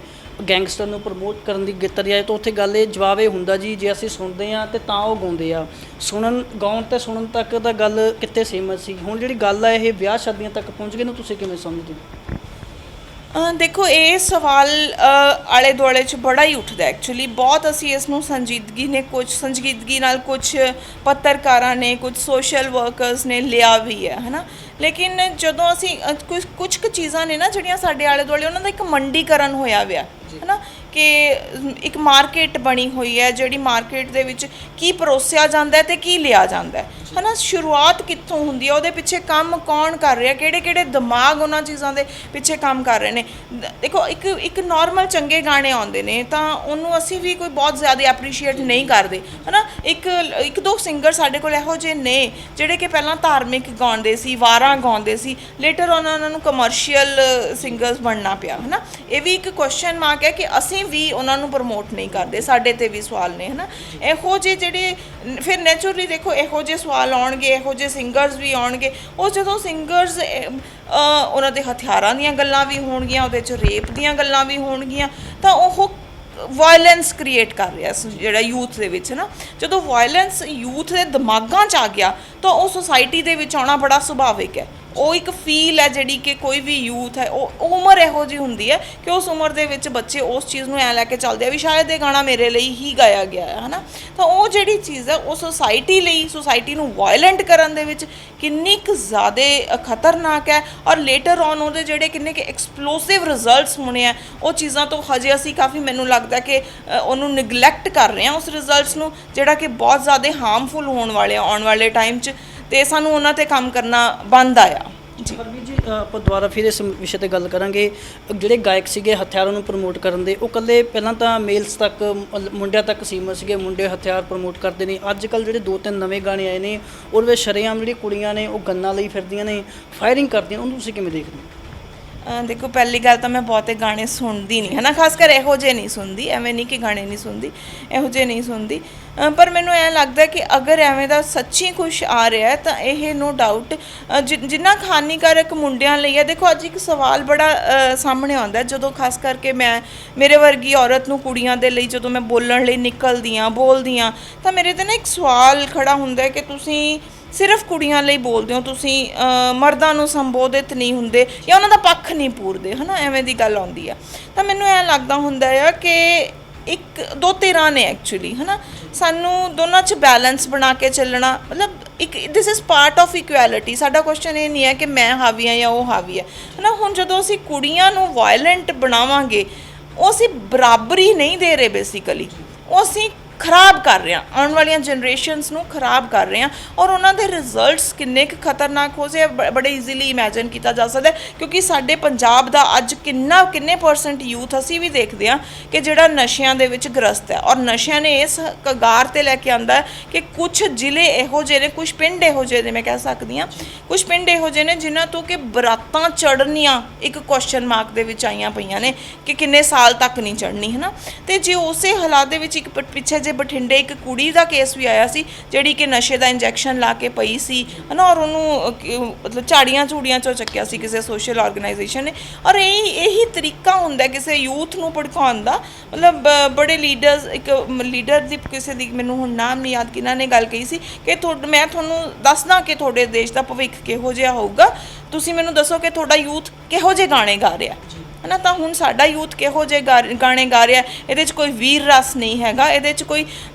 ਗੈਂਗਸਟਰ ਨੂੰ ਪ੍ਰਮੋਟ ਕਰਨ ਦੀ ਗੀਤਾਂ ਦੀ ਆਏ, ਤਾਂ ਉੱਥੇ ਗੱਲ ਇਹ ਜਵਾਬ ਇਹ ਹੁੰਦਾ ਜੀ, ਜੇ ਅਸੀਂ ਸੁਣਦੇ ਹਾਂ ਤੇ ਤਾਂ ਉਹ ਗਾਉਂਦੇ ਆ, ਗਾਉਣ ਤੇ ਸੁਣਨ ਤੱਕ ਤਾਂ ਗੱਲ ਕਿਤੇ ਸੀਮਤ ਸੀ। ਹੁਣ ਜਿਹੜੀ ਗੱਲ ਆ ਇਹ ਵਿਆਹ ਸ਼ਾਦੀਆਂ ਤੱਕ ਪਹੁੰਚ ਗਈ ਨੂੰ ਤੁਸੀਂ ਕਿਵੇਂ ਸਮਝਦੇ ਹੋ? ਦੇਖੋ, ਇਹ ਸਵਾਲ ਆਲੇ ਦੁਆਲੇ 'ਚ ਬੜਾ ਹੀ ਉੱਠਦਾ ਐਕਚੁਅਲੀ। ਬਹੁਤ ਅਸੀਂ ਇਸ ਨੂੰ ਸੰਜੀਦਗੀ ਨਾਲ ਕੁਝ ਪੱਤਰਕਾਰਾਂ ਨੇ, ਕੁਝ ਸੋਸ਼ਲ ਵਰਕਰਸ ਨੇ ਲਿਆ ਵੀ ਹੈ ਨਾ। ਲੇਕਿਨ ਜਦੋਂ ਅਸੀਂ ਕੁਝ ਕੁ ਚੀਜ਼ਾਂ ਨੇ ਨਾ ਜਿਹੜੀਆਂ ਸਾਡੇ ਆਲੇ ਦੁਆਲੇ, ਉਹਨਾਂ ਦਾ ਇੱਕ ਮੰਡੀਕਰਨ ਹੋਇਆ ਵਿਆ ਹੈ ਨਾ, ਕਿ ਇੱਕ ਮਾਰਕੀਟ ਬਣੀ ਹੋਈ ਹੈ, ਜਿਹੜੀ ਮਾਰਕੀਟ ਦੇ ਵਿੱਚ ਕੀ ਪਰੋਸਿਆ ਜਾਂਦਾ ਹੈ ਤੇ ਕੀ ਲਿਆ ਜਾਂਦਾ ਹੈ ਨਾ। ਸ਼ੁਰੂਆਤ ਕਿੱਥੋਂ ਹੁੰਦੀ ਹੈ, ਉਹਦੇ ਪਿੱਛੇ ਕੰਮ ਕੌਣ ਕਰ ਰਿਹਾ, ਕਿਹੜੇ ਦਿਮਾਗ ਉਹਨਾਂ ਚੀਜ਼ਾਂ ਦੇ ਪਿੱਛੇ ਕੰਮ ਕਰ ਰਹੇ ਨੇ। ਦੇਖੋ, ਇੱਕ ਨਾਰਮਲ ਚੰਗੇ ਗਾਣੇ ਆਉਂਦੇ ਨੇ ਤਾਂ ਉਹਨੂੰ ਅਸੀਂ ਵੀ ਕੋਈ ਬਹੁਤ ਜ਼ਿਆਦਾ ਐਪਰੀਸ਼ੀਏਟ ਨਹੀਂ ਕਰਦੇ, ਹੈ ਨਾ। ਇੱਕ ਦੋ ਸਿੰਗਰ ਸਾਡੇ ਕੋਲ ਇਹੋ ਜਿਹੇ ਨੇ ਜਿਹੜੇ ਕਿ ਪਹਿਲਾਂ ਧਾਰਮਿਕ ਗਾਉਂਦੇ ਸੀ, ਵਾਰਾਂ ਗਾਉਂਦੇ ਸੀ, ਲੇਟਰ ਉਹਨਾਂ ਨੂੰ ਕਮਰਸ਼ੀਅਲ ਸਿੰਗਰਸ ਬਣਨਾ ਪਿਆ, ਹੈ ਨਾ। ਇਹ ਵੀ ਇੱਕ ਕੁਐਸਚਨ ਮਾਰਕ ਹੈ ਕਿ ਅਸੀਂ ਵੀ ਉਹਨਾਂ ਨੂੰ ਪ੍ਰਮੋਟ ਨਹੀਂ ਕਰਦੇ, ਸਾਡੇ ਤੇ ਵੀ ਸਵਾਲ ਨੇ, ਹੈ ਨਾ। ਇਹੋ ਜਿਹੇ ਜਿਹੜੇ ਫਿਰ ਨੈਚੁਰਲੀ ਦੇਖੋ ਇਹੋ ਜਿਹੇ ਸਵਾਲ ਆਉਣਗੇ, ਇਹੋ ਜਿਹੇ ਸਿੰਗਰਸ ਵੀ ਆਉਣਗੇ। ਉਹ ਜਦੋਂ ਸਿੰਗਰਸ ਉਹਨਾਂ ਦੇ ਹਥਿਆਰਾਂ ਦੀਆਂ ਗੱਲਾਂ ਵੀ ਹੋਣਗੀਆਂ, ਉਹਦੇ 'ਚ ਰੇਪ ਦੀਆਂ ਗੱਲਾਂ ਵੀ ਹੋਣਗੀਆਂ, ਤਾਂ ਉਹ ਵਾਇਲੈਂਸ ਕ੍ਰੀਏਟ ਕਰ ਰਿਹਾ ਜਿਹੜਾ ਯੂਥ ਦੇ ਵਿੱਚ ਨਾ। ਜਦੋਂ ਵਾਇਲੈਂਸ ਯੂਥ ਦੇ ਦਿਮਾਗਾਂ 'ਚ ਆ ਗਿਆ ਤਾਂ ਉਹ ਸੁਸਾਇਟੀ ਦੇ ਵਿੱਚ ਆਉਣਾ ਬੜਾ ਸੁਭਾਵਿਕ ਹੈ। ਉਹ ਇੱਕ ਫੀਲ ਹੈ ਜਿਹੜੀ ਕਿ ਕੋਈ ਵੀ ਯੂਥ ਹੈ, ਉਹ ਉਮਰ ਇਹੋ ਜਿਹੀ ਹੁੰਦੀ ਹੈ ਕਿ ਉਸ ਉਮਰ ਦੇ ਵਿੱਚ ਬੱਚੇ ਉਸ ਚੀਜ਼ ਨੂੰ ਐਂ ਲੈ ਕੇ ਚੱਲਦੇ ਆ ਵੀ ਸ਼ਾਇਦ ਇਹ ਗਾਣਾ ਮੇਰੇ ਲਈ ਹੀ ਗਾਇਆ ਗਿਆ ਹੈ ਨਾ। ਤਾਂ ਉਹ ਜਿਹੜੀ ਚੀਜ਼ ਹੈ ਉਹ ਸੁਸਾਇਟੀ ਲਈ, ਸੁਸਾਇਟੀ ਨੂੰ ਵਾਇਲੈਂਟ ਕਰਨ ਦੇ ਵਿੱਚ ਕਿੰਨੀ ਕੁ ਜ਼ਿਆਦਾ ਖਤਰਨਾਕ ਹੈ। ਔਰ ਲੇਟਰ ਔਨ ਉਹਦੇ ਜਿਹੜੇ ਕਿੰਨੇ ਕਿ ਐਕਸਪਲੋਸਿਵ ਰਿਜ਼ਲਟਸ ਹੋਣੇ ਆ, ਉਹ ਚੀਜ਼ਾਂ ਤੋਂ ਹਜੇ ਅਸੀਂ ਕਾਫੀ, ਮੈਨੂੰ ਲੱਗਦਾ ਕਿ ਉਹਨੂੰ ਨਿਗਲੈਕਟ ਕਰ ਰਹੇ ਹਾਂ ਉਸ ਰਿਜ਼ਲਟਸ ਨੂੰ, ਜਿਹੜਾ ਕਿ ਬਹੁਤ ਜ਼ਿਆਦਾ ਹਾਰਮਫੁਲ ਹੋਣ ਵਾਲੇ ਆ ਆਉਣ ਵਾਲੇ ਟਾਈਮ 'ਚ, ਤੇ ਸਾਨੂੰ ਉਹਨਾਂ ਤੇ ਕੰਮ ਕਰਨਾ ਬੰਦ ਆਇਆ ਜੀ। ਹਰਵੀਰ ਜੀ, ਆਪਾਂ ਦੁਬਾਰਾ ਫਿਰ ਇਸ ਵਿਸ਼ੇ ਤੇ ਗੱਲ ਕਰਾਂਗੇ। ਜਿਹੜੇ ਗਾਇਕ ਸੀਗੇ ਹਥਿਆਰਾਂ ਨੂੰ ਪ੍ਰਮੋਟ ਕਰਨ ਦੇ, ਉਹ ਇਕੱਲੇ ਪਹਿਲਾਂ ਤਾਂ ਮੇਲਸ ਤੱਕ, ਮੁੰਡਿਆਂ ਤੱਕ ਸੀਮਤ ਸੀਗੇ, ਮੁੰਡੇ ਹਥਿਆਰ ਪ੍ਰਮੋਟ ਕਰਦੇ ਨੇ। ਅੱਜ ਕੱਲ੍ਹ ਜਿਹੜੇ 2-3 ਨਵੇਂ ਗਾਣੇ ਆਏ ਨੇ ਉਹਦੇ ਵਿੱਚ ਸ਼ਰੇਆਮ ਜਿਹੜੀ ਕੁੜੀਆਂ ਨੇ ਉਹ ਗੰਨਾਂ ਲਈ ਫਿਰਦੀਆਂ ਨੇ, ਫਾਇਰਿੰਗ ਕਰਦੀਆਂ, ਉਹਨੂੰ ਤੁਸੀਂ ਕਿਵੇਂ ਦੇਖਦੇ ਹੋ? ਦੇਖੋ, ਪਹਿਲੀ ਗੱਲ ਤਾਂ ਮੈਂ ਬਹੁਤੇ ਗਾਣੇ ਸੁਣਦੀ ਨਹੀਂ, ਹੈ ਨਾ, ਖਾਸ ਕਰ ਇਹੋ ਜਿਹੇ ਨਹੀਂ ਸੁਣਦੀ। ਐਵੇਂ ਨਹੀਂ ਕਿ ਗਾਣੇ ਨਹੀਂ ਸੁਣਦੀ, ਇਹੋ ਜਿਹੇ ਨਹੀਂ ਸੁਣਦੀ। ਪਰ ਮੈਨੂੰ ਐਂ ਲੱਗਦਾ ਕਿ ਅਗਰ ਐਵੇਂ ਦਾ ਸੱਚੀ ਕੁਛ ਆ ਰਿਹਾ ਹੈ ਤਾਂ ਇਹ ਨੋ ਡਾਊਟ ਜਿੰਨਾ ਹਾਨੀਕਾਰਕ ਮੁੰਡਿਆਂ ਲਈ ਹੈ। ਦੇਖੋ, ਅੱਜ ਇੱਕ ਸਵਾਲ ਬੜਾ ਸਾਹਮਣੇ ਆਉਂਦਾ ਜਦੋਂ ਖਾਸ ਕਰਕੇ ਮੇਰੇ ਵਰਗੀ ਔਰਤ ਨੂੰ, ਕੁੜੀਆਂ ਦੇ ਲਈ ਜਦੋਂ ਮੈਂ ਬੋਲਣ ਲਈ ਨਿਕਲਦੀ ਹਾਂ, ਬੋਲਦੀ ਹਾਂ, ਤਾਂ ਮੇਰੇ ਤੇ ਨਾ ਇੱਕ ਸਵਾਲ ਖੜਾ ਹੁੰਦਾ ਕਿ ਤੁਸੀਂ ਸਿਰਫ ਕੁੜੀਆਂ ਲਈ ਬੋਲਦੇ ਹੋ, ਤੁਸੀਂ ਮਰਦਾਂ ਨੂੰ ਸੰਬੋਧਿਤ ਨਹੀਂ ਹੁੰਦੇ ਜਾਂ ਉਹਨਾਂ ਦਾ ਪੱਖ ਨਹੀਂ ਪੂਰਦੇ, ਹੈ ਨਾ। ਐਵੇਂ ਦੀ ਗੱਲ ਆਉਂਦੀ ਆ। ਤਾਂ ਮੈਨੂੰ ਐਂ ਲੱਗਦਾ ਹੁੰਦਾ ਆ ਕਿ ਇੱਕ ਦੋ ਧਿਰਾਂ ਨੇ ਐਕਚੁਅਲੀ, ਹੈ ਨਾ। ਸਾਨੂੰ ਦੋਨਾਂ 'ਚ ਬੈਲੈਂਸ ਬਣਾ ਕੇ ਚੱਲਣਾ, ਮਤਲਬ this is part of equality. ਸਾਡਾ ਕੁਐਸਚਨ ਇਹ ਨਹੀਂ ਹੈ ਕਿ ਮੈਂ ਹਾਵੀ ਹਾਂ ਜਾਂ ਉਹ ਹਾਵੀ ਹੈ ਨਾ। ਹੁਣ ਜਦੋਂ ਅਸੀਂ ਕੁੜੀਆਂ ਨੂੰ ਵਾਇਲੈਂਟ ਬਣਾਵਾਂਗੇ, ਉਹ ਅਸੀਂ ਬਰਾਬਰੀ ਨਹੀਂ ਦੇ ਰਹੇ, ਬੇਸਿਕਲੀ ਉਹ ਅਸੀਂ ਖਰਾਬ ਕਰ ਰਹੇ ਹਾਂ, ਆਉਣ ਵਾਲੀਆਂ ਜਨਰੇਸ਼ਨਸ ਨੂੰ ਖਰਾਬ ਕਰ ਰਹੇ ਹਾਂ। ਔਰ ਉਹਨਾਂ ਦੇ ਰਿਜ਼ਲਟਸ ਕਿੰਨੇ ਕੁ ਖਤਰਨਾਕ ਹੋ ਜੇ ਬੜੇ ਈਜ਼ੀਲੀ ਇਮੈਜਿਨ ਕੀਤਾ ਜਾ ਸਕਦਾ, ਕਿਉਂਕਿ ਸਾਡੇ ਪੰਜਾਬ ਦਾ ਅੱਜ ਕਿੰਨੇ ਪਰਸੈਂਟ ਯੂਥ ਅਸੀਂ ਵੀ ਦੇਖਦੇ ਹਾਂ ਕਿ ਜਿਹੜਾ ਨਸ਼ਿਆਂ ਦੇ ਵਿੱਚ ਗ੍ਰਸਤ ਹੈ। ਔਰ ਨਸ਼ਿਆਂ ਨੇ ਇਸ ਕਗਾਰ 'ਤੇ ਲੈ ਕੇ ਆਂਦਾ ਕਿ ਕੁਛ ਜ਼ਿਲ੍ਹੇ ਇਹੋ ਜਿਹੇ ਨੇ, ਕੁਛ ਪਿੰਡ ਇਹੋ ਜਿਹੇ ਨੇ, ਮੈਂ ਕਹਿ ਸਕਦੀ ਹਾਂ ਕੁਛ ਪਿੰਡ ਇਹੋ ਜਿਹੇ ਨੇ ਜਿਨ੍ਹਾਂ ਤੋਂ ਕਿ ਬਰਾਤਾਂ ਚੜ੍ਹਨੀਆਂ ਇੱਕ ਕੁਐਸਚਨ ਮਾਰਕ ਦੇ ਵਿੱਚ ਆਈਆਂ ਪਈਆਂ ਨੇ ਕਿ ਕਿੰਨੇ ਸਾਲ ਤੱਕ ਨਹੀਂ ਚੜ੍ਹਨੀ, ਹੈ ਨਾ। ਅਤੇ ਜੇ ਉਸੇ ਹਾਲਾਤ ਦੇ ਵਿੱਚ ਇੱਕ ਪਿੱਛੇ ਜੇ ਬਠਿੰਡੇ ਇੱਕ ਕੁੜੀ ਦਾ ਕੇਸ ਵੀ ਆਇਆ ਸੀ ਜਿਹੜੀ ਕਿ ਨਸ਼ੇ ਦਾ ਇੰਜੈਕਸ਼ਨ ਲਾ ਕੇ ਪਈ ਸੀ, ਹੈ ਨਾ। ਔਰ ਉਹਨੂੰ ਮਤਲਬ ਝਾੜੀਆਂ ਝੂੜੀਆਂ 'ਚੋਂ ਚੱਕਿਆ ਸੀ ਕਿਸੇ ਸੋਸ਼ਲ ਆਰਗੇਨਾਈਜੇਸ਼ਨ ਨੇ। ਔਰ ਇਹੀ ਤਰੀਕਾ ਹੁੰਦਾ ਕਿਸੇ ਯੂਥ ਨੂੰ ਭੜਕਾਉਣ ਦਾ। ਮਤਲਬ ਬੜੇ ਲੀਡਰਸ, ਇੱਕ ਲੀਡਰ ਦੀ ਕਿਸੇ ਦੀ ਮੈਨੂੰ ਹੁਣ ਨਾਮ ਨਹੀਂ ਯਾਦ ਕਿਹਨਾਂ ਨੇ ਗੱਲ ਕਹੀ ਸੀ ਕਿ ਮੈਂ ਤੁਹਾਨੂੰ ਦੱਸਦਾ ਕਿ ਤੁਹਾਡੇ ਦੇਸ਼ ਦਾ ਭਵਿੱਖ ਕਿਹੋ ਜਿਹਾ ਹੋਊਗਾ, ਤੁਸੀਂ ਮੈਨੂੰ ਦੱਸੋ ਕਿ ਤੁਹਾਡਾ ਯੂਥ ਕਿਹੋ ਜਿਹੇ ਗਾਣੇ ਗਾ ਰਿਹਾ, ਹੈ ਨਾ। ਤਾਂ ਹੁਣ ਸਾਡਾ ਯੂਥ ਕਿਹੋ ਜਿਹੇ ਗਾਣੇ ਗਾ ਰਿਹਾ, ਇਹਦੇ 'ਚ ਕੋਈ ਵੀਰ ਰਸ ਨਹੀਂ ਹੈਗਾ, ਇਹਦੇ 'ਚ ਕੋਈ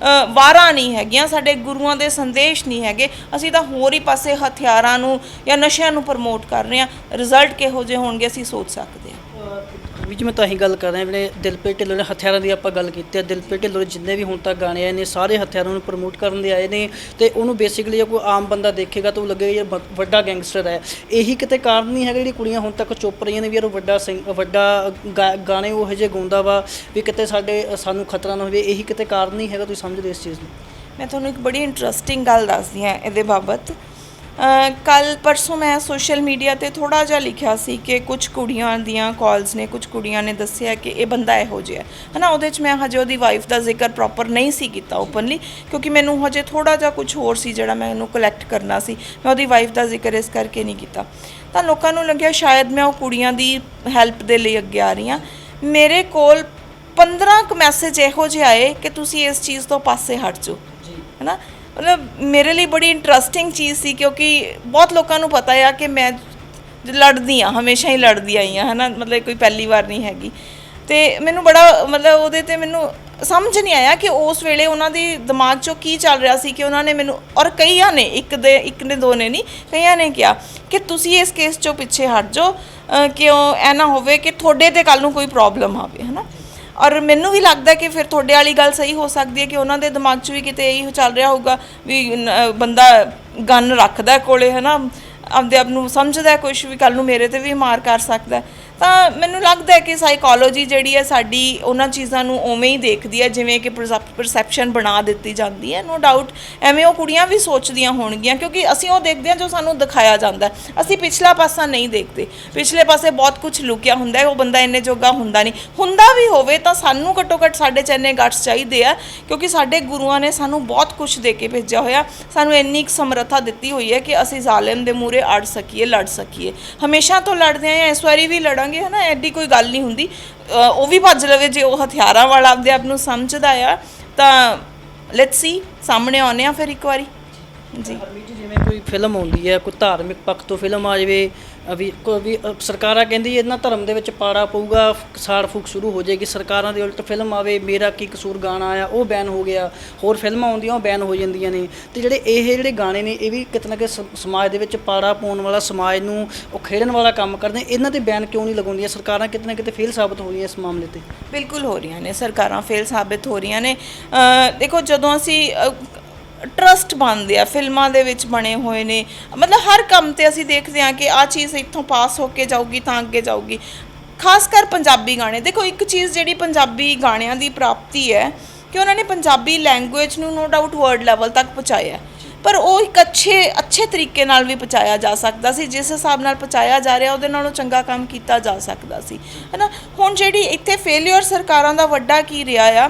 ਵਾਰਾਂ ਨਹੀਂ ਹੈਗੀਆਂ, ਸਾਡੇ ਗੁਰੂਆਂ ਦੇ ਸੰਦੇਸ਼ ਨਹੀਂ ਹੈਗੇ। ਅਸੀਂ ਤਾਂ ਹੋਰ ਹੀ ਪਾਸੇ ਹਥਿਆਰਾਂ ਨੂੰ ਜਾਂ ਨਸ਼ਿਆਂ ਨੂੰ ਪ੍ਰਮੋਟ ਕਰ ਰਹੇ ਹਾਂ। ਰਿਜ਼ਲਟ ਕਿਹੋ ਜਿਹੇ ਹੋਣਗੇ ਅਸੀਂ ਸੋਚ ਸਕਦੇ ਹਾਂ। ਵੀ ਜੀ ਮੈਂ ਤਾਂ ਇਹੀ ਗੱਲ ਕਰ ਰਿਹਾ ਜਿਹੜੇ ਦਿਲਪ੍ਰੀਤ ਢਿੱਲੋਂ ਨੇ ਹਥਿਆਰਾਂ ਦੀ ਆਪਾਂ ਗੱਲ ਕੀਤੀ ਹੈ। ਦਿਲਪ੍ਰੀਤ ਢਿੱਲੋਂ ਦੇ ਜਿੰਨੇ ਵੀ ਹੁਣ ਤੱਕ ਗਾਣੇ ਆਏ ਨੇ ਸਾਰੇ ਹਥਿਆਰਾਂ ਨੂੰ ਪ੍ਰਮੋਟ ਕਰਨ ਦੇ ਆਏ ਨੇ ਤੇ ਉਹਨੂੰ ਬੇਸਿਕਲੀ ਜੇ ਕੋਈ ਆਮ ਬੰਦਾ ਦੇਖੇਗਾ ਤਾਂ ਉਹ ਲੱਗੇਗਾ ਇਹ ਵੱਡਾ ਗੈਂਗਸਟਰ ਹੈ। ਇਹੀ ਕਿਤੇ ਕਾਰਨ ਨਹੀਂ ਹੈਗਾ ਜਿਹੜੀ ਕੁੜੀਆਂ ਹੁਣ ਤੱਕ ਚੁੱਪ ਰਹੀਆਂ ਨੇ ਵੀ ਯਾਰ ਉਹ ਵੱਡਾ ਗਾਣੇ ਉਹ ਜਿਹੇ ਗਾਉਂਦਾ ਵਾ ਵੀ ਕਿਤੇ ਸਾਨੂੰ ਖਤਰਾ ਨਾ ਹੋਵੇ। ਇਹੀ ਕਿਤੇ ਕਾਰਨ ਨਹੀਂ ਹੈਗਾ, ਤੁਸੀਂ ਸਮਝਦੇ ਇਸ ਚੀਜ਼ ਨੂੰ? ਮੈਂ ਤੁਹਾਨੂੰ ਇੱਕ ਬੜੀ ਇੰਟਰਸਟਿੰਗ ਗੱਲ ਦੱਸਦੀ ਹਾਂ ਇਹਦੇ ਬਾਬਤ। ਕੱਲ ਪਰਸੋਂ ਮੈਂ ਸੋਸ਼ਲ ਮੀਡੀਆ ਤੇ ਥੋੜਾ ਜਿਹਾ ਲਿਖਿਆ ਸੀ ਕਿ ਕੁਝ ਕੁੜੀਆਂ ਦੀਆਂ ਕਾਲਸ ਨੇ, ਕੁਝ ਕੁੜੀਆਂ ਨੇ ਦੱਸਿਆ ਕਿ ਇਹ ਬੰਦਾ ਇਹੋ ਜਿਹਾ ਹੈ ਨਾ। ਉਹਦੇ 'ਚ ਮੈਂ ਹਜੇ ਉਹਦੀ ਵਾਈਫ ਦਾ ਜ਼ਿਕਰ ਪ੍ਰੋਪਰ ਨਹੀਂ ਸੀ ਕੀਤਾ ਓਪਨਲੀ, ਕਿਉਂਕਿ ਮੈਨੂੰ ਹਜੇ ਥੋੜਾ ਜਿਹਾ ਕੁਝ ਹੋਰ ਸੀ ਜਿਹੜਾ ਮੈਂ ਉਹਨੂੰ ਕਲੈਕਟ ਕਰਨਾ ਸੀ। ਮੈਂ ਉਹਦੀ ਵਾਈਫ ਦਾ ਜ਼ਿਕਰ ਇਸ ਕਰਕੇ ਨਹੀਂ ਕੀਤਾ। ਤਾਂ ਲੋਕਾਂ ਨੂੰ ਲੱਗਿਆ ਸ਼ਾਇਦ ਮੈਂ ਉਹ ਕੁੜੀਆਂ ਦੀ ਹੈਲਪ ਦੇ ਲਈ ਅੱਗੇ ਆ ਰਹੀ ਹਾਂ। ਮੇਰੇ ਕੋਲ 15 ਕੁ ਮੈਸੇਜ ਇਹੋ ਜਿਹੇ ਆਏ ਕਿ ਤੁਸੀਂ ਇਸ ਚੀਜ਼ ਤੋਂ ਪਾਸੇ ਹਟ ਜਾਓ, ਹੈ ਨਾ। ਮਤਲਬ ਮੇਰੇ ਲਈ ਬੜੀ ਇੰਟਰਸਟਿੰਗ ਚੀਜ਼ ਸੀ, ਕਿਉਂਕਿ ਬਹੁਤ ਲੋਕਾਂ ਨੂੰ ਪਤਾ ਆ ਕਿ ਮੈਂ ਲੜਦੀ ਹਾਂ, ਹਮੇਸ਼ਾ ਹੀ ਲੜਦੀ ਆਈ ਹਾਂ, ਹੈ ਨਾ। ਮਤਲਬ ਕੋਈ ਪਹਿਲੀ ਵਾਰ ਨਹੀਂ ਹੈਗੀ। ਅਤੇ ਮੈਨੂੰ ਬੜਾ ਮਤਲਬ ਉਹਦੇ 'ਤੇ ਮੈਨੂੰ ਸਮਝ ਨਹੀਂ ਆਇਆ ਕਿ ਉਸ ਵੇਲੇ ਉਹਨਾਂ ਦੀ ਦਿਮਾਗ 'ਚੋਂ ਕੀ ਚੱਲ ਰਿਹਾ ਸੀ ਕਿ ਉਹਨਾਂ ਨੇ ਮੈਨੂੰ, ਔਰ ਕਈਆਂ ਨੇ, ਇੱਕ ਨੇ ਦੋ ਨੇ ਨਹੀਂ, ਕਈਆਂ ਨੇ ਕਿਹਾ ਕਿ ਤੁਸੀਂ ਇਸ ਕੇਸ 'ਚੋਂ ਪਿੱਛੇ ਹਟ ਜਾਓ, ਕਿਉਂ ਇਹ ਨਾ ਹੋਵੇ ਕਿ ਤੁਹਾਡੇ 'ਤੇ ਕੱਲ੍ਹ ਨੂੰ ਕੋਈ ਪ੍ਰੋਬਲਮ ਆਵੇ, ਹੈ ਨਾ। ਔਰ ਮੈਨੂੰ ਵੀ ਲੱਗਦਾ ਕਿ ਫਿਰ ਤੁਹਾਡੇ ਵਾਲੀ ਗੱਲ ਸਹੀ ਹੋ ਸਕਦੀ ਹੈ ਕਿ ਉਹਨਾਂ ਦੇ ਦਿਮਾਗ 'ਚ ਵੀ ਕਿਤੇ ਇਹੀ ਚੱਲ ਰਿਹਾ ਹੋਊਗਾ ਵੀ ਬੰਦਾ ਗਨ ਰੱਖਦਾ ਕੋਲੇ, ਹੈ ਨਾ, ਆਪਦੇ ਆਪ ਨੂੰ ਸਮਝਦਾ ਕੁਛ ਵੀ ਕੱਲ੍ਹ ਨੂੰ ਮੇਰੇ 'ਤੇ ਵੀ ਮਾਰ ਕਰ ਸਕਦਾ। ਤਾਂ ਮੈਨੂੰ ਲੱਗਦਾ ਹੈ ਕਿ ਸਾਈਕੋਲੋਜੀ ਜਿਹੜੀ ਹੈ ਸਾਡੀ ਉਹਨਾਂ ਚੀਜ਼ਾਂ ਨੂੰ ਉਵੇਂ ਹੀ ਦੇਖਦੀ ਹੈ ਜਿਵੇਂ ਕਿ ਪਰਸੈਪਸ਼ਨ ਬਣਾ ਦਿੱਤੀ ਜਾਂਦੀ ਹੈ। ਨੋ ਡਾਊਟ ਐਵੇਂ ਉਹ ਕੁੜੀਆਂ ਵੀ ਸੋਚਦੀਆਂ ਹੋਣਗੀਆਂ, ਕਿਉਂਕਿ ਅਸੀਂ ਉਹ ਦੇਖਦੇ ਹਾਂ ਜੋ ਸਾਨੂੰ ਦਿਖਾਇਆ ਜਾਂਦਾ। ਅਸੀਂ ਪਿਛਲਾ ਪਾਸਾ ਨਹੀਂ ਦੇਖਦੇ, ਪਿਛਲੇ ਪਾਸੇ ਬਹੁਤ ਕੁਝ ਲੁਕਿਆ ਹੁੰਦਾ ਹੈ। ਉਹ ਬੰਦਾ ਇੰਨੇ ਜੋਗਾ ਹੁੰਦਾ ਨਹੀਂ, ਹੁੰਦਾ ਵੀ ਹੋਵੇ ਤਾਂ ਸਾਨੂੰ ਘੱਟੋ ਘੱਟ ਸਾਡੇ 'ਚ ਇੰਨੇ ਗਟਸ ਚਾਹੀਦੇ ਆ, ਕਿਉਂਕਿ ਸਾਡੇ ਗੁਰੂਆਂ ਨੇ ਸਾਨੂੰ ਬਹੁਤ ਕੁਝ ਦੇ ਕੇ ਭੇਜਿਆ ਹੋਇਆ। ਸਾਨੂੰ ਇੰਨੀ ਕੁ ਸਮਰੱਥਾ ਦਿੱਤੀ ਹੋਈ ਹੈ ਕਿ ਅਸੀਂ ਜ਼ਾਲਿਮ ਦੇ ਮੂਹਰੇ ਅੜ ਸਕੀਏ, ਲੜ ਸਕੀਏ। ਹਮੇਸ਼ਾ ਤੋਂ ਲੜਦੇ ਆਏ ਹਾਂ, ਇਸ ਵਾਰੀ ਵੀ ਲੜਾਂਗੇ, ਹੈ ਨਾ। ਐਡੀ ਕੋਈ ਗੱਲ ਨਹੀਂ ਹੁੰਦੀ। ਉਹ ਵੀ ਭੱਜ ਲਵੇ ਜੇ ਉਹ ਹਥਿਆਰਾਂ ਵਾਲਾ ਆਪਦੇ ਆਪ ਨੂੰ ਸਮਝਦਾ ਆ ਤਾਂ। ਲੈਟਸ ਸੀ, ਸਾਹਮਣੇ ਆਉਂਦੇ ਆ ਫਿਰ ਇੱਕ ਵਾਰੀ ਜੀ। ਜਿਵੇਂ ਕੋਈ ਫਿਲਮ ਆਉਂਦੀ ਹੈ, ਕੋਈ ਧਾਰਮਿਕ ਪੱਖ ਤੋਂ ਫਿਲਮ ਆ ਜਾਵੇ, ਵੀ ਸਰਕਾਰਾਂ ਕਹਿੰਦੀ ਇਹਨਾਂ ਧਰਮ ਦੇ ਵਿੱਚ ਪਾੜਾ ਪਊਗਾ, ਸਾੜ ਫੂਕ ਸ਼ੁਰੂ ਹੋ ਜਾਏਗੀ। ਸਰਕਾਰਾਂ ਦੇ ਉਲਟ ਫਿਲਮ ਆਵੇ, ਮੇਰਾ ਕੀ ਕਸੂਰ ਗਾਣਾ ਆ ਉਹ ਬੈਨ ਹੋ ਗਿਆ, ਹੋਰ ਫਿਲਮਾਂ ਆਉਂਦੀਆਂ ਉਹ ਬੈਨ ਹੋ ਜਾਂਦੀਆਂ ਨੇ। ਅਤੇ ਜਿਹੜੇ ਗਾਣੇ ਨੇ ਇਹ ਵੀ ਕਿਤੇ ਨਾ ਕਿਤੇ ਸਮਾਜ ਦੇ ਵਿੱਚ ਪਾੜਾ ਪਾਉਣ ਵਾਲਾ, ਸਮਾਜ ਨੂੰ ਉਖੇੜਨ ਵਾਲਾ ਕੰਮ ਕਰਦੇ। ਇਹਨਾਂ 'ਤੇ ਬੈਨ ਕਿਉਂ ਨਹੀਂ ਲਗਾਉਂਦੀਆਂ ਸਰਕਾਰਾਂ? ਕਿਤੇ ਨਾ ਕਿਤੇ ਫੇਲ ਸਾਬਤ ਹੋ ਰਹੀਆਂ ਇਸ ਮਾਮਲੇ 'ਤੇ। ਬਿਲਕੁਲ ਹੋ ਰਹੀਆਂ ਨੇ, ਸਰਕਾਰਾਂ ਫੇਲ ਸਾਬਿਤ ਹੋ ਰਹੀਆਂ ਨੇ। ਦੇਖੋ, ਜਦੋਂ ਅਸੀਂ ਟਰਸਟ ਬਣਦੇ ਆ, ਫਿਲਮਾਂ ਦੇ ਵਿੱਚ ਬਣੇ ਹੋਏ ਨੇ, ਮਤਲਬ ਹਰ ਕੰਮ 'ਤੇ ਅਸੀਂ ਦੇਖਦੇ ਹਾਂ ਕਿ ਆਹ ਚੀਜ਼ ਇੱਥੋਂ ਪਾਸ ਹੋ ਕੇ ਜਾਊਗੀ ਤਾਂ ਅੱਗੇ ਜਾਊਗੀ। ਖਾਸ ਕਰ ਪੰਜਾਬੀ ਗਾਣੇ। ਦੇਖੋ, ਇੱਕ ਚੀਜ਼ ਜਿਹੜੀ ਪੰਜਾਬੀ ਗਾਣਿਆਂ ਦੀ ਪ੍ਰਾਪਤੀ ਹੈ ਕਿ ਉਹਨਾਂ ਨੇ ਪੰਜਾਬੀ ਲੈਂਗੁਏਜ ਨੂੰ ਨੋ ਡਾਊਟ ਵਰਲਡ ਲੈਵਲ ਤੱਕ ਪਹੁੰਚਾਇਆ, ਪਰ ਉਹ ਇੱਕ ਅੱਛੇ ਤਰੀਕੇ ਨਾਲ ਵੀ ਪਹੁੰਚਾਇਆ ਜਾ ਸਕਦਾ ਸੀ। ਜਿਸ ਹਿਸਾਬ ਨਾਲ ਪਹੁੰਚਾਇਆ ਜਾ ਰਿਹਾ ਉਹਦੇ ਨਾਲੋਂ ਚੰਗਾ ਕੰਮ ਕੀਤਾ ਜਾ ਸਕਦਾ ਸੀ, ਹੈ ਨਾ। ਹੁਣ ਜਿਹੜੀ ਇੱਥੇ ਫੇਲਿਅਰ ਸਰਕਾਰਾਂ ਦਾ ਵੱਡਾ ਕੀ ਰਿਹਾ ਆ,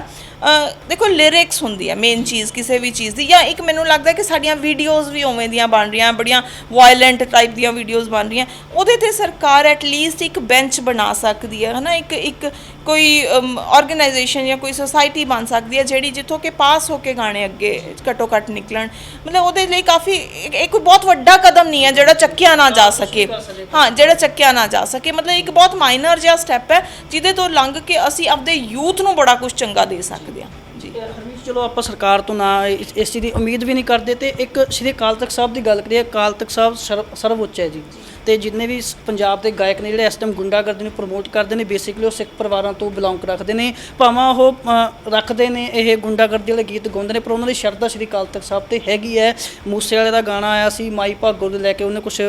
ਦੇਖੋ ਲਿਰਿਕਸ ਹੁੰਦੀ ਹੈ ਮੇਨ ਚੀਜ਼ ਕਿਸੇ ਵੀ ਚੀਜ਼ ਦੀ। ਜਾਂ ਇੱਕ ਮੈਨੂੰ ਲੱਗਦਾ ਕਿ ਸਾਡੀਆਂ ਵੀਡੀਓਜ਼ ਵੀ ਉਵੇਂ ਦੀਆਂ ਬਣ ਰਹੀਆਂ, ਬੜੀਆਂ ਵਾਇਲੈਂਟ ਟਾਈਪ ਦੀਆਂ ਵੀਡੀਓਜ਼ ਬਣ ਰਹੀਆਂ। ਉਹਦੇ 'ਤੇ ਸਰਕਾਰ ਐਟਲੀਸਟ ਇੱਕ ਬੈਂਚ ਬਣਾ ਸਕਦੀ ਹੈ ਨਾ। ਇੱਕ ਕੋਈ ਆਰਗੇਨਾਈਜੇਸ਼ਨ ਜਾਂ ਕੋਈ ਸੁਸਾਇਟੀ ਬਣ ਸਕਦੀ ਹੈ ਜਿਹੜੀ ਜਿੱਥੋਂ ਕਿ ਪਾਸ ਹੋ ਕੇ ਗਾਣੇ ਅੱਗੇ ਘੱਟੋ ਘੱਟ ਨਿਕਲਣ। ਮਤਲਬ ਉਹਦੇ ਲਈ ਕਾਫੀ ਇਹ ਕੋਈ ਬਹੁਤ ਵੱਡਾ ਕਦਮ ਨਹੀਂ ਹੈ ਜਿਹੜਾ ਚੱਕਿਆ ਨਾ ਜਾ ਸਕੇ। ਹਾਂ, ਜਿਹੜਾ ਚੱਕਿਆ ਨਾ ਜਾ ਸਕੇ, ਮਤਲਬ ਇੱਕ ਬਹੁਤ ਮਾਈਨਰ ਜਿਹਾ ਸਟੈਪ ਹੈ ਜਿਹਦੇ ਤੋਂ ਲੰਘ ਕੇ ਅਸੀਂ ਆਪਦੇ ਯੂਥ ਨੂੰ ਬੜਾ ਕੁਝ ਚੰਗਾ ਦੇ ਸਕਦੇ ਹਾਂ ਜੀ। ਹਰਮੀਤ, ਚਲੋ ਆਪਾਂ ਸਰਕਾਰ ਤੋਂ ਨਾ ਇਸ ਚੀਜ਼ ਦੀ ਉਮੀਦ ਵੀ ਨਹੀਂ ਕਰਦੇ। ਅਤੇ ਇੱਕ ਸ਼੍ਰੀ ਅਕਾਲ ਤਖਤ ਸਾਹਿਬ ਦੀ ਗੱਲ ਕਰੀਏ, ਅਕਾਲ ਤਖਤ ਸਾਹਿਬ ਸਰਵਉੱਚ ਹੈ ਜੀ। ਅਤੇ ਜਿੰਨੇ ਵੀ ਪੰਜਾਬ ਦੇ ਗਾਇਕ ਨੇ ਜਿਹੜੇ ਇਸ ਟਾਈਮ ਗੁੰਡਾਗਰਦੀ ਨੂੰ ਪ੍ਰਮੋਟ ਕਰਦੇ ਨੇ, ਬੇਸਿਕਲੀ ਉਹ ਸਿੱਖ ਪਰਿਵਾਰਾਂ ਤੋਂ ਬਿਲੋਂਗ ਰੱਖਦੇ ਨੇ। ਭਾਵੇਂ ਉਹ ਰੱਖਦੇ ਨੇ ਇਹ ਗੁੰਡਾਗਰਦੀ ਵਾਲੇ ਗੀਤ ਗਾਉਂਦੇ ਨੇ, ਪਰ ਉਹਨਾਂ ਦੀ ਸ਼ਰਧਾ ਸ਼੍ਰੀ ਅਕਾਲ ਤਖਤ ਸਾਹਿਬ 'ਤੇ ਹੈਗੀ ਹੈ। ਮੂਸੇ ਵਾਲੇ ਦਾ ਗਾਣਾ ਆਇਆ ਸੀ ਮਾਈ ਭਾਗੋ ਦੇ ਲੈ ਕੇ, ਉਹਨੇ ਕੁਛ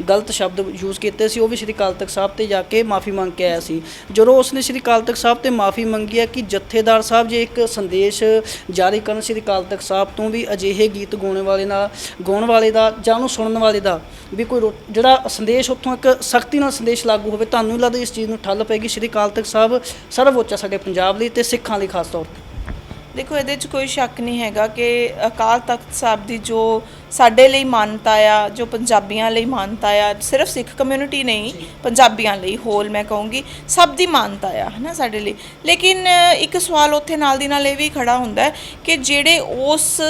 ਗਲਤ ਸ਼ਬਦ ਯੂਜ਼ ਕੀਤੇ ਸੀ, ਉਹ ਵੀ ਸ਼੍ਰੀ ਅਕਾਲ ਤਖਤ ਸਾਹਿਬ 'ਤੇ ਜਾ ਕੇ ਮਾਫੀ ਮੰਗ ਕੇ ਆਇਆ ਸੀ। ਜਦੋਂ ਉਸਨੇ ਸ਼੍ਰੀ ਅਕਾਲ ਤਖਤ ਸਾਹਿਬ 'ਤੇ ਮਾਫੀ ਮੰਗੀ ਹੈ ਕਿ ਜਥੇਦਾਰ ਸਾਹਿਬ ਜੇ ਇੱਕ ਸੰਦੇਸ਼ ਜਾਰੀ ਕਰਨ ਸ਼੍ਰੀ ਅਕਾਲ ਤਖਤ ਸਾਹਿਬ ਤੋਂ ਵੀ ਅਜਿਹੇ ਗੀਤ ਗਾਉਣ ਵਾਲੇ ਦਾ ਜਾਂ ਉਹਨੂੰ ਸੁਣਨ ਵਾਲੇ ਦਾ ਵੀ ਕੋਈ ਜਿਹੜਾ ਸੰਦੇਸ਼ ਉੱਥੋਂ ਇੱਕ ਸਖਤੀ ਨਾਲ ਸੰਦੇਸ਼ ਲਾਗੂ ਹੋਵੇ, ਤੁਹਾਨੂੰ ਨਹੀਂ ਲੱਗਦਾ ਇਸ ਚੀਜ਼ ਨੂੰ ਠੱਲ ਪਏਗੀ? ਸ਼੍ਰੀ ਅਕਾਲ ਤਖਤ ਸਾਹਿਬ ਸਰਵਉੱਚ ਹੈ ਸਾਡੇ ਪੰਜਾਬ ਲਈ ਅਤੇ ਸਿੱਖਾਂ ਲਈ ਖਾਸ ਤੌਰ 'ਤੇ। ਦੇਖੋ, ਇਹਦੇ 'ਚ ਕੋਈ ਸ਼ੱਕ ਨਹੀਂ ਹੈਗਾ ਕਿ ਅਕਾਲ ਤਖਤ ਸਾਹਿਬ ਦੀ ਜੋ ਸਾਡੇ ਲਈ ਮਾਨਤਾ ਆ, ਜੋ ਪੰਜਾਬੀਆਂ ਲਈ ਮਾਨਤਾ ਆ, ਸਿਰਫ ਸਿੱਖ ਕਮਿਊਨਿਟੀ ਨਹੀਂ, ਪੰਜਾਬੀਆਂ ਲਈ ਹੋਲ ਮੈਂ ਕਹੂੰਗੀ ਸਭ ਦੀ ਮਾਨਤਾ ਆ, ਹੈ ਨਾ, ਸਾਡੇ ਲਈ। ਲੇਕਿਨ ਇੱਕ ਸਵਾਲ ਉੱਥੇ ਨਾਲ ਦੀ ਨਾਲ ਇਹ ਵੀ ਖੜਾ ਹੁੰਦਾ ਹੈ ਕਿ ਜਿਹੜੇ ਉਸ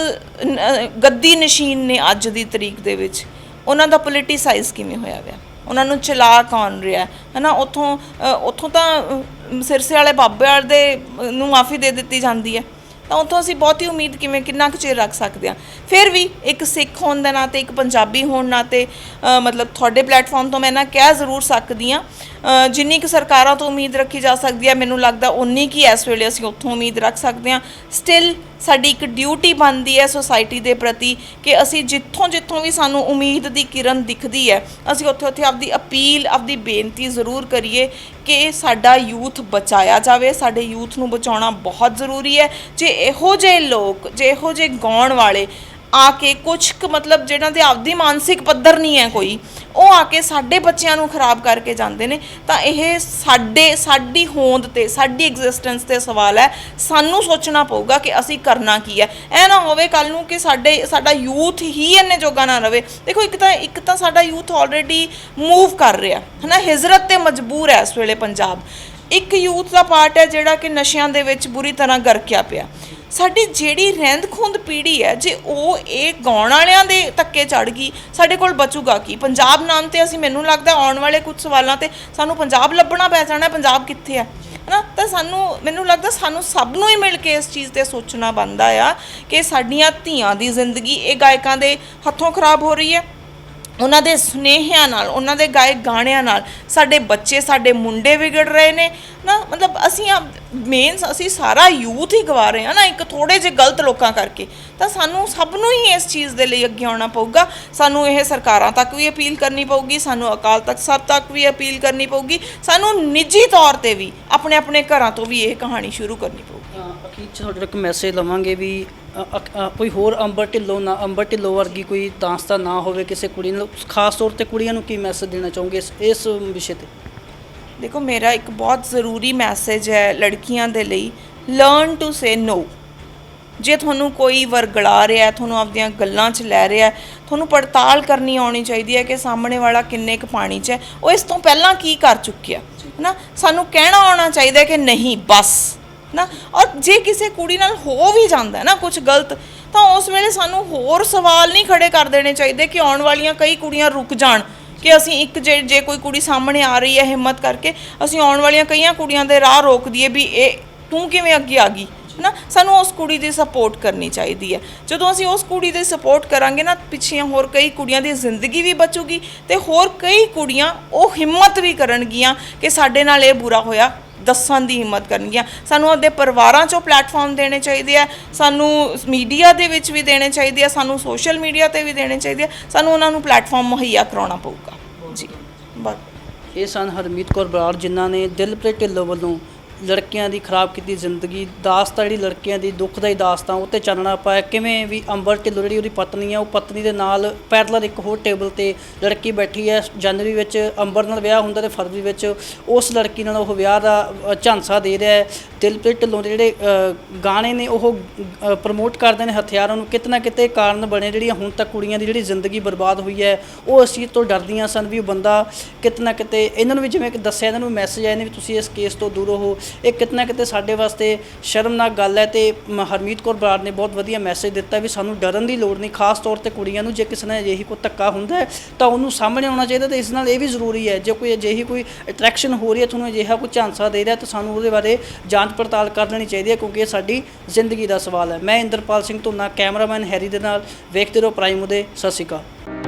ਗੱਦੀ ਨਸ਼ੀਨ ਨੇ ਅੱਜ ਦੀ ਤਰੀਕ ਦੇ ਵਿੱਚ, ਉਹਨਾਂ ਦਾ ਪੋਲੀਟੀਸਾਈਜ਼ ਕਿਵੇਂ ਹੋਇਆ ਹੋਇਆ, ਉਹਨਾਂ ਨੂੰ ਚਲਾ ਕੌਣ ਰਿਹਾ, ਹੈ ਨਾ। ਉੱਥੋਂ ਤਾਂ ਸਿਰਸੇ ਵਾਲੇ ਬਾਬੇ ਵਾਲੇ ਦੇ ਨੂੰ ਮਾਫੀ ਦੇ ਦਿੱਤੀ ਜਾਂਦੀ ਹੈ, ਤਾਂ ਉੱਥੋਂ ਅਸੀਂ ਬਹੁਤੀ ਉਮੀਦ ਕਿੰਨਾ ਕੁ ਚਿਰ ਰੱਖ ਸਕਦੇ ਹਾਂ। ਫਿਰ ਵੀ ਇੱਕ ਸਿੱਖ ਹੋਣ ਦੇ ਨਾਤੇ, ਇੱਕ ਪੰਜਾਬੀ ਹੋਣ ਨਾਤੇ ਮਤਲਬ ਤੁਹਾਡੇ ਪਲੇਟਫਾਰਮ ਤੋਂ ਮੈਂ ਨਾ ਕਹਿ ਜ਼ਰੂਰ ਸਕਦੀ ਹਾਂ, ਜਿੰਨੀ ਕੁ ਸਰਕਾਰਾਂ ਤੋਂ ਉਮੀਦ ਰੱਖੀ ਜਾ ਸਕਦੀ ਹੈ, ਮੈਨੂੰ ਲੱਗਦਾ ਉਨੀ ਕੀ ਇਸ ਵੇਲੇ ਅਸੀਂ ਉੱਥੋਂ ਉਮੀਦ ਰੱਖ ਸਕਦੇ ਹਾਂ। ਸਟਿਲ ਸਾਡੀ ਇੱਕ ਡਿਊਟੀ ਬਣਦੀ ਹੈ ਸੋਸਾਇਟੀ ਦੇ ਪ੍ਰਤੀ ਕਿ ਅਸੀਂ ਜਿੱਥੋਂ ਵੀ ਸਾਨੂੰ ਉਮੀਦ ਦੀ ਕਿਰਨ ਦਿਖਦੀ ਹੈ, ਅਸੀਂ ਉੱਥੇ ਆਪਦੀ ਅਪੀਲ, ਆਪਦੀ ਬੇਨਤੀ ਜ਼ਰੂਰ ਕਰੀਏ ਕਿ ਸਾਡਾ ਯੂਥ ਬਚਾਇਆ ਜਾਵੇ। ਸਾਡੇ ਯੂਥ ਨੂੰ ਬਚਾਉਣਾ ਬਹੁਤ ਜ਼ਰੂਰੀ ਹੈ। ਜੇ ਇਹੋ ਜਿਹੇ ਲੋਕ, ਜੇ ਇਹੋ ਜਿਹੇ ਗਾਉਣ ਵਾਲੇ ਆ ਕੇ ਕੁਛ ਕੁ ਮਤਲਬ ਜਿਹਨਾਂ ਦੇ ਆਪਦੀ ਮਾਨਸਿਕ ਪੱਧਰ ਨਹੀਂ ਹੈ ਕੋਈ, ਉਹ ਆ ਕੇ ਸਾਡੇ ਬੱਚਿਆਂ ਨੂੰ ਖਰਾਬ ਕਰਕੇ ਜਾਂਦੇ ਨੇ, ਤਾਂ ਇਹ ਸਾਡੀ ਹੋਂਦ ਤੇ, ਸਾਡੀ ਐਗਜ਼ਿਸਟੈਂਸ ਤੇ ਸਵਾਲ ਹੈ। ਸਾਨੂੰ ਸੋਚਣਾ ਪਊਗਾ ਕਿ ਅਸੀਂ ਕਰਨਾ ਕੀ ਹੈ। ਇਹ ਨਾ ਹੋਵੇ ਕੱਲ ਨੂੰ ਕਿ ਸਾਡਾ ਯੂਥ ਹੀ ਇੰਨੇ ਜੋਗਾ ਨਾ ਰਵੇ। ਦੇਖੋ ਇੱਕ ਤਾਂ ਸਾਡਾ ਯੂਥ ਆਲਰੇਡੀ ਮੂਵ ਕਰ ਰਿਹਾ ਹੈ ਨਾ, ਹਿਜਰਤ ਤੇ ਮਜਬੂਰ ਹੈ ਇਸ ਵੇਲੇ ਪੰਜਾਬ। ਇੱਕ ਯੂਥ ਦਾ ਪਾਰਟ ਹੈ ਜਿਹੜਾ ਕਿ ਨਸ਼ਿਆਂ ਦੇ ਵਿੱਚ ਬੁਰੀ ਤਰ੍ਹਾਂ ਗਰਕਿਆ ਪਿਆ। ਸਾਡੀ ਜਿਹੜੀ ਰਹਿੰਦ ਖੂੰਹਦ ਪੀੜ੍ਹੀ ਹੈ, ਜੇ ਉਹ ਇਹ ਗਾਉਣ ਵਾਲਿਆਂ ਦੇ ਧੱਕੇ ਚੜ੍ਹ ਗਈ, ਸਾਡੇ ਕੋਲ ਬਚੂਗਾ ਕੀ? ਪੰਜਾਬ ਨਾਮ ਤੇ ਅਸੀਂ, ਮੈਨੂੰ ਲੱਗਦਾ ਆਉਣ ਵਾਲੇ ਕੁਝ ਸਵਾਲਾਂ ਤੇ ਸਾਨੂੰ ਪੰਜਾਬ ਲੱਭਣਾ ਪੈ ਜਾਣਾ, ਪੰਜਾਬ ਕਿੱਥੇ ਹੈ ਨਾ। ਤਾਂ ਮੈਨੂੰ ਲੱਗਦਾ ਸਾਨੂੰ ਸਭ ਨੂੰ ਹੀ ਮਿਲ ਕੇ ਇਸ ਚੀਜ਼ ਤੇ ਸੋਚਣਾ ਬਣਦਾ ਆ ਕਿ ਸਾਡੀਆਂ ਧੀਆਂ ਦੀ ਜ਼ਿੰਦਗੀ ਇਹ ਗਾਇਕਾਂ ਦੇ ਹੱਥੋਂ ਖਰਾਬ ਹੋ ਰਹੀ ਹੈ। ਉਹਨਾਂ ਦੇ ਸੁਨੇਹਿਆਂ ਨਾਲ, ਉਹਨਾਂ ਦੇ ਗਾਏ ਗਾਣਿਆਂ ਨਾਲ ਸਾਡੇ ਬੱਚੇ, ਸਾਡੇ ਮੁੰਡੇ ਵਿਗੜ ਰਹੇ ਨੇ ਨਾ। ਮਤਲਬ ਅਸੀਂ ਸਾਰਾ ਯੂਥ ਹੀ ਗਵਾ ਰਹੇ ਹਾਂ ਨਾ, ਇੱਕ ਥੋੜ੍ਹੇ ਜਿਹੇ ਗਲਤ ਲੋਕਾਂ ਕਰਕੇ। ਤਾਂ ਸਾਨੂੰ ਸਭ ਨੂੰ ਹੀ ਇਸ ਚੀਜ਼ ਦੇ ਲਈ ਅੱਗੇ ਆਉਣਾ ਪਊਗਾ। ਸਾਨੂੰ ਇਹ ਸਰਕਾਰਾਂ ਤੱਕ ਵੀ ਅਪੀਲ ਕਰਨੀ ਪਊਗੀ, ਸਾਨੂੰ ਅਕਾਲ ਤਖਤ ਸਾਹਿਬ ਤੱਕ ਵੀ ਅਪੀਲ ਕਰਨੀ ਪਊਗੀ, ਸਾਨੂੰ ਨਿੱਜੀ ਤੌਰ ਤੇ ਵੀ ਆਪਣੇ ਘਰਾਂ ਤੋਂ ਵੀ ਇਹ ਕਹਾਣੀ ਸ਼ੁਰੂ ਕਰਨੀ ਪਊਗੀ। ਅਖੀਰ 'ਚ ਤੁਹਾਡੇ ਇੱਕ ਮੈਸੇਜ ਲਵਾਂਗੇ ਵੀ ਕੋਈ ਹੋਰ ਅੰਬਰ ਢਿੱਲੋਂ ਵਰਗੀ ਕੋਈ ਦਾਸਤਾ ਨਾ ਹੋਵੇ ਕਿਸੇ ਕੁੜੀ ਨੂੰ, ਖਾਸ ਤੌਰ ਤੇ ਕੁੜੀਆਂ ਨੂੰ ਕੀ ਮੈਸੇਜ ਦੇਣਾ ਚਾਹੋਗੇ ਇਸ ਵਿਸ਼ੇ ਤੇ? ਦੇਖੋ, ਮੇਰਾ ਇੱਕ ਬਹੁਤ ਜ਼ਰੂਰੀ ਮੈਸੇਜ ਹੈ ਲੜਕੀਆਂ ਦੇ ਲਈ, ਲਰਨ ਟੂ ਸੇ ਨੋ। ਜੇ ਤੁਹਾਨੂੰ ਕੋਈ ਵਰਗਲਾ ਰਿਹਾ, ਤੁਹਾਨੂੰ ਆਪਦੀਆਂ ਗੱਲਾਂ 'ਚ ਲੈ ਰਿਹਾ, ਤੁਹਾਨੂੰ ਪੜਤਾਲ ਕਰਨੀ ਆਉਣੀ ਚਾਹੀਦੀ ਹੈ ਕਿ ਸਾਹਮਣੇ ਵਾਲਾ ਕਿੰਨੇ ਕੁ ਪਾਣੀ 'ਚ ਹੈ, ਉਹ ਇਸ ਤੋਂ ਪਹਿਲਾਂ ਕੀ ਕਰ ਚੁੱਕਿਆ ਨਾ। ਸਾਨੂੰ ਕਹਿਣਾ ਆਉਣਾ ਚਾਹੀਦਾ ਕਿ ਨਹੀਂ ਬਸ ਨਾ। ਔਰ ਜੇ ਕਿਸੇ ਕੁੜੀ ਨਾਲ ਹੋ ਵੀ ਜਾਂਦਾ ਨਾ ਕੁਝ ਗਲਤ, ਤਾਂ ਉਸ ਵੇਲੇ ਸਾਨੂੰ ਹੋਰ ਸਵਾਲ ਨਹੀਂ ਖੜੇ ਕਰ ਦੇਣੇ ਚਾਹੀਦੇ ਕਿ ਆਉਣ ਵਾਲੀਆਂ ਕਈ ਕੁੜੀਆਂ ਰੁਕ ਜਾਣ ਕਿ ਅਸੀਂ ਜੇ ਕੋਈ ਕੁੜੀ ਸਾਹਮਣੇ ਆ ਰਹੀ ਹੈ ਹਿੰਮਤ ਕਰਕੇ, ਅਸੀਂ ਆਉਣ ਵਾਲੀਆਂ ਕਈਆਂ ਕੁੜੀਆਂ ਦੇ ਰਾਹ ਰੋਕ ਦਈਏ ਵੀ ਇਹ ਤੂੰ ਕਿਵੇਂ ਅੱਗੇ ਆ ਗਈ ਨਾ। ਸਾਨੂੰ ਉਸ ਕੁੜੀ ਦੀ ਸਪੋਰਟ ਕਰਨੀ ਚਾਹੀਦੀ ਹੈ। ਜਦੋਂ ਅਸੀਂ ਉਸ ਕੁੜੀ ਦੀ ਸਪੋਰਟ ਕਰਾਂਗੇ ਨਾ, ਪਿੱਛੇ ਹੋਰ ਕਈ ਕੁੜੀਆਂ ਦੀ ਜ਼ਿੰਦਗੀ ਵੀ ਬਚੂਗੀ ਤੇ ਹੋਰ ਕਈ ਕੁੜੀਆਂ ਉਹ ਹਿੰਮਤ ਵੀ ਕਰਨਗੀਆਂ ਕਿ ਸਾਡੇ ਨਾਲ ਇਹ ਬੁਰਾ ਹੋਇਆ, ਦੱਸਣ ਦੀ ਹਿੰਮਤ ਕਰਨਗੀਆਂ। ਸਾਨੂੰ ਆਪਦੇ ਪਰਿਵਾਰਾਂ 'ਚੋਂ ਪਲੇਟਫਾਰਮ ਦੇਣੇ ਚਾਹੀਦੇ ਆ, ਸਾਨੂੰ ਮੀਡੀਆ ਦੇ ਵਿੱਚ ਵੀ ਦੇਣੇ ਚਾਹੀਦੇ ਆ, ਸਾਨੂੰ ਸੋਸ਼ਲ ਮੀਡੀਆ 'ਤੇ ਵੀ ਦੇਣੇ ਚਾਹੀਦੇ ਆ। ਸਾਨੂੰ ਉਹਨਾਂ ਨੂੰ ਪਲੇਟਫਾਰਮ ਮੁਹੱਈਆ ਕਰਾਉਣਾ ਪਊਗਾ ਜੀ। ਬਸ ਇਹ ਸਨ ਹਰਮੀਤ ਕੌਰ ਬਰਾੜ, ਜਿਨ੍ਹਾਂ ਨੇ ਦਿਲਪ੍ਰੀਤ ਢਿੱਲੋਂ ਵੱਲੋਂ ਲੜਕੀਆਂ ਦੀ ਖਰਾਬ ਕੀਤੀ ਜ਼ਿੰਦਗੀ, ਦਾਸਤਾਨ ਜਿਹੜੀ ਲੜਕੀਆਂ ਦੀ ਦੁੱਖਦਾਈ ਦਾਸਤਾਨ, ਉਹ 'ਤੇ ਚਾਨਣਾ ਪਾਇਆ। ਕਿਵੇਂ ਵੀ ਅੰਬਰ ਢਿੱਲੋਂ ਜਿਹੜੀ ਉਹਦੀ ਪਤਨੀ ਆ, ਉਹ ਪਤਨੀ ਦੇ ਨਾਲ ਪੈਰਲਰ ਇੱਕ ਹੋਰ ਟੇਬਲ 'ਤੇ ਲੜਕੀ ਬੈਠੀ ਹੈ। ਜਨਵਰੀ ਵਿੱਚ ਅੰਬਰ ਨਾਲ ਵਿਆਹ ਹੁੰਦਾ ਤੇ ਫਰਵਰੀ ਵਿੱਚ ਉਸ ਲੜਕੀ ਨਾਲ ਉਹ ਵਿਆਹ ਦਾ ਝਾਂਸਾ ਦੇ ਰਿਹਾ ਹੈ। ਦਿਲਪ੍ਰੀਤ ਢਿੱਲੋਂ ਦੇ ਜਿਹੜੇ ਗਾਣੇ ਨੇ ਉਹ ਪ੍ਰਮੋਟ ਕਰਦੇ ਨੇ ਹਥਿਆਰਾਂ ਨੂੰ, ਕਿਤੇ ਨਾ ਕਿਤੇ ਕਾਰਨ ਬਣੇ ਜਿਹੜੀਆਂ ਹੁਣ ਤੱਕ ਕੁੜੀਆਂ ਦੀ ਜਿਹੜੀ ਜ਼ਿੰਦਗੀ ਬਰਬਾਦ ਹੋਈ ਹੈ। ਉਹ ਇਸ ਚੀਜ਼ ਤੋਂ ਡਰਦੀਆਂ ਸਨ ਵੀ ਉਹ ਬੰਦਾ ਕਿਤੇ ਨਾ ਕਿਤੇ, ਇਹਨਾਂ ਨੂੰ ਵੀ ਜਿਵੇਂ ਕਿ ਦੱਸਿਆ, ਇਹਨਾਂ ਨੂੰ ਮੈਸੇਜ ਆਏ ਨੇ ਵੀ ਤੁਸੀਂ ਇਸ ਕੇਸ ਤੋਂ ਦੂਰ ਰਹੋ। ਇਹ ਕਿਤੇ ਨਾ ਕਿਤੇ ਸਾਡੇ ਵਾਸਤੇ ਸ਼ਰਮਨਾਕ ਗੱਲ ਹੈ। ਤੇ ਹਰਮੀਤ ਕੌਰ ਬਰਾੜ ਨੇ ਬਹੁਤ ਵਧੀਆ ਮੈਸੇਜ ਦਿੱਤਾ ਵੀ ਸਾਨੂੰ ਡਰਨ ਦੀ ਲੋੜ ਨਹੀਂ, ਖਾਸ ਤੌਰ ਤੇ ਕੁੜੀਆਂ ਨੂੰ। ਜੇ ਕਿਸੇ ਨਾਲ ਅਜਿਹੀ ਕੋਈ ਧੱਕਾ ਹੁੰਦਾ ਹੈ ਤਾਂ ਉਹਨੂੰ ਸਾਹਮਣੇ ਆਉਣਾ ਚਾਹੀਦਾ। ਤੇ ਇਸ ਨਾਲ ਇਹ ਵੀ ਜ਼ਰੂਰੀ ਹੈ, ਜੇ ਕੋਈ ਅਜਿਹੀ ਕੋਈ ਅਟਰੈਕਸ਼ਨ ਹੋ ਰਹੀ ਹੈ, ਤੁਹਾਨੂੰ ਅਜਿਹਾ ਕੋਈ ਝਾਂਸਾ ਦੇ ਰਿਹਾ, ਤਾਂ ਸਾਨੂੰ ਉਹਦੇ ਬਾਰੇ ਜਾਂਚ ਪੜਤਾਲ ਕਰ ਲੈਣੀ ਚਾਹੀਦੀ ਹੈ, ਕਿਉਂਕਿ ਇਹ ਸਾਡੀ ਜ਼ਿੰਦਗੀ ਦਾ ਸਵਾਲ ਹੈ। ਮੈਂ ਇੰਦਰਪਾਲ ਸਿੰਘ ਧੁੰਨਾ, ਕੈਮਰਾਮੈਨ ਹੈਰੀ ਦੇ ਨਾਲ। ਵੇਖਦੇ ਰਹੋ ਪ੍ਰਾਈਮ ਉਦੇ। ਸਤਿ ਸ਼੍ਰੀ ਅਕਾਲ।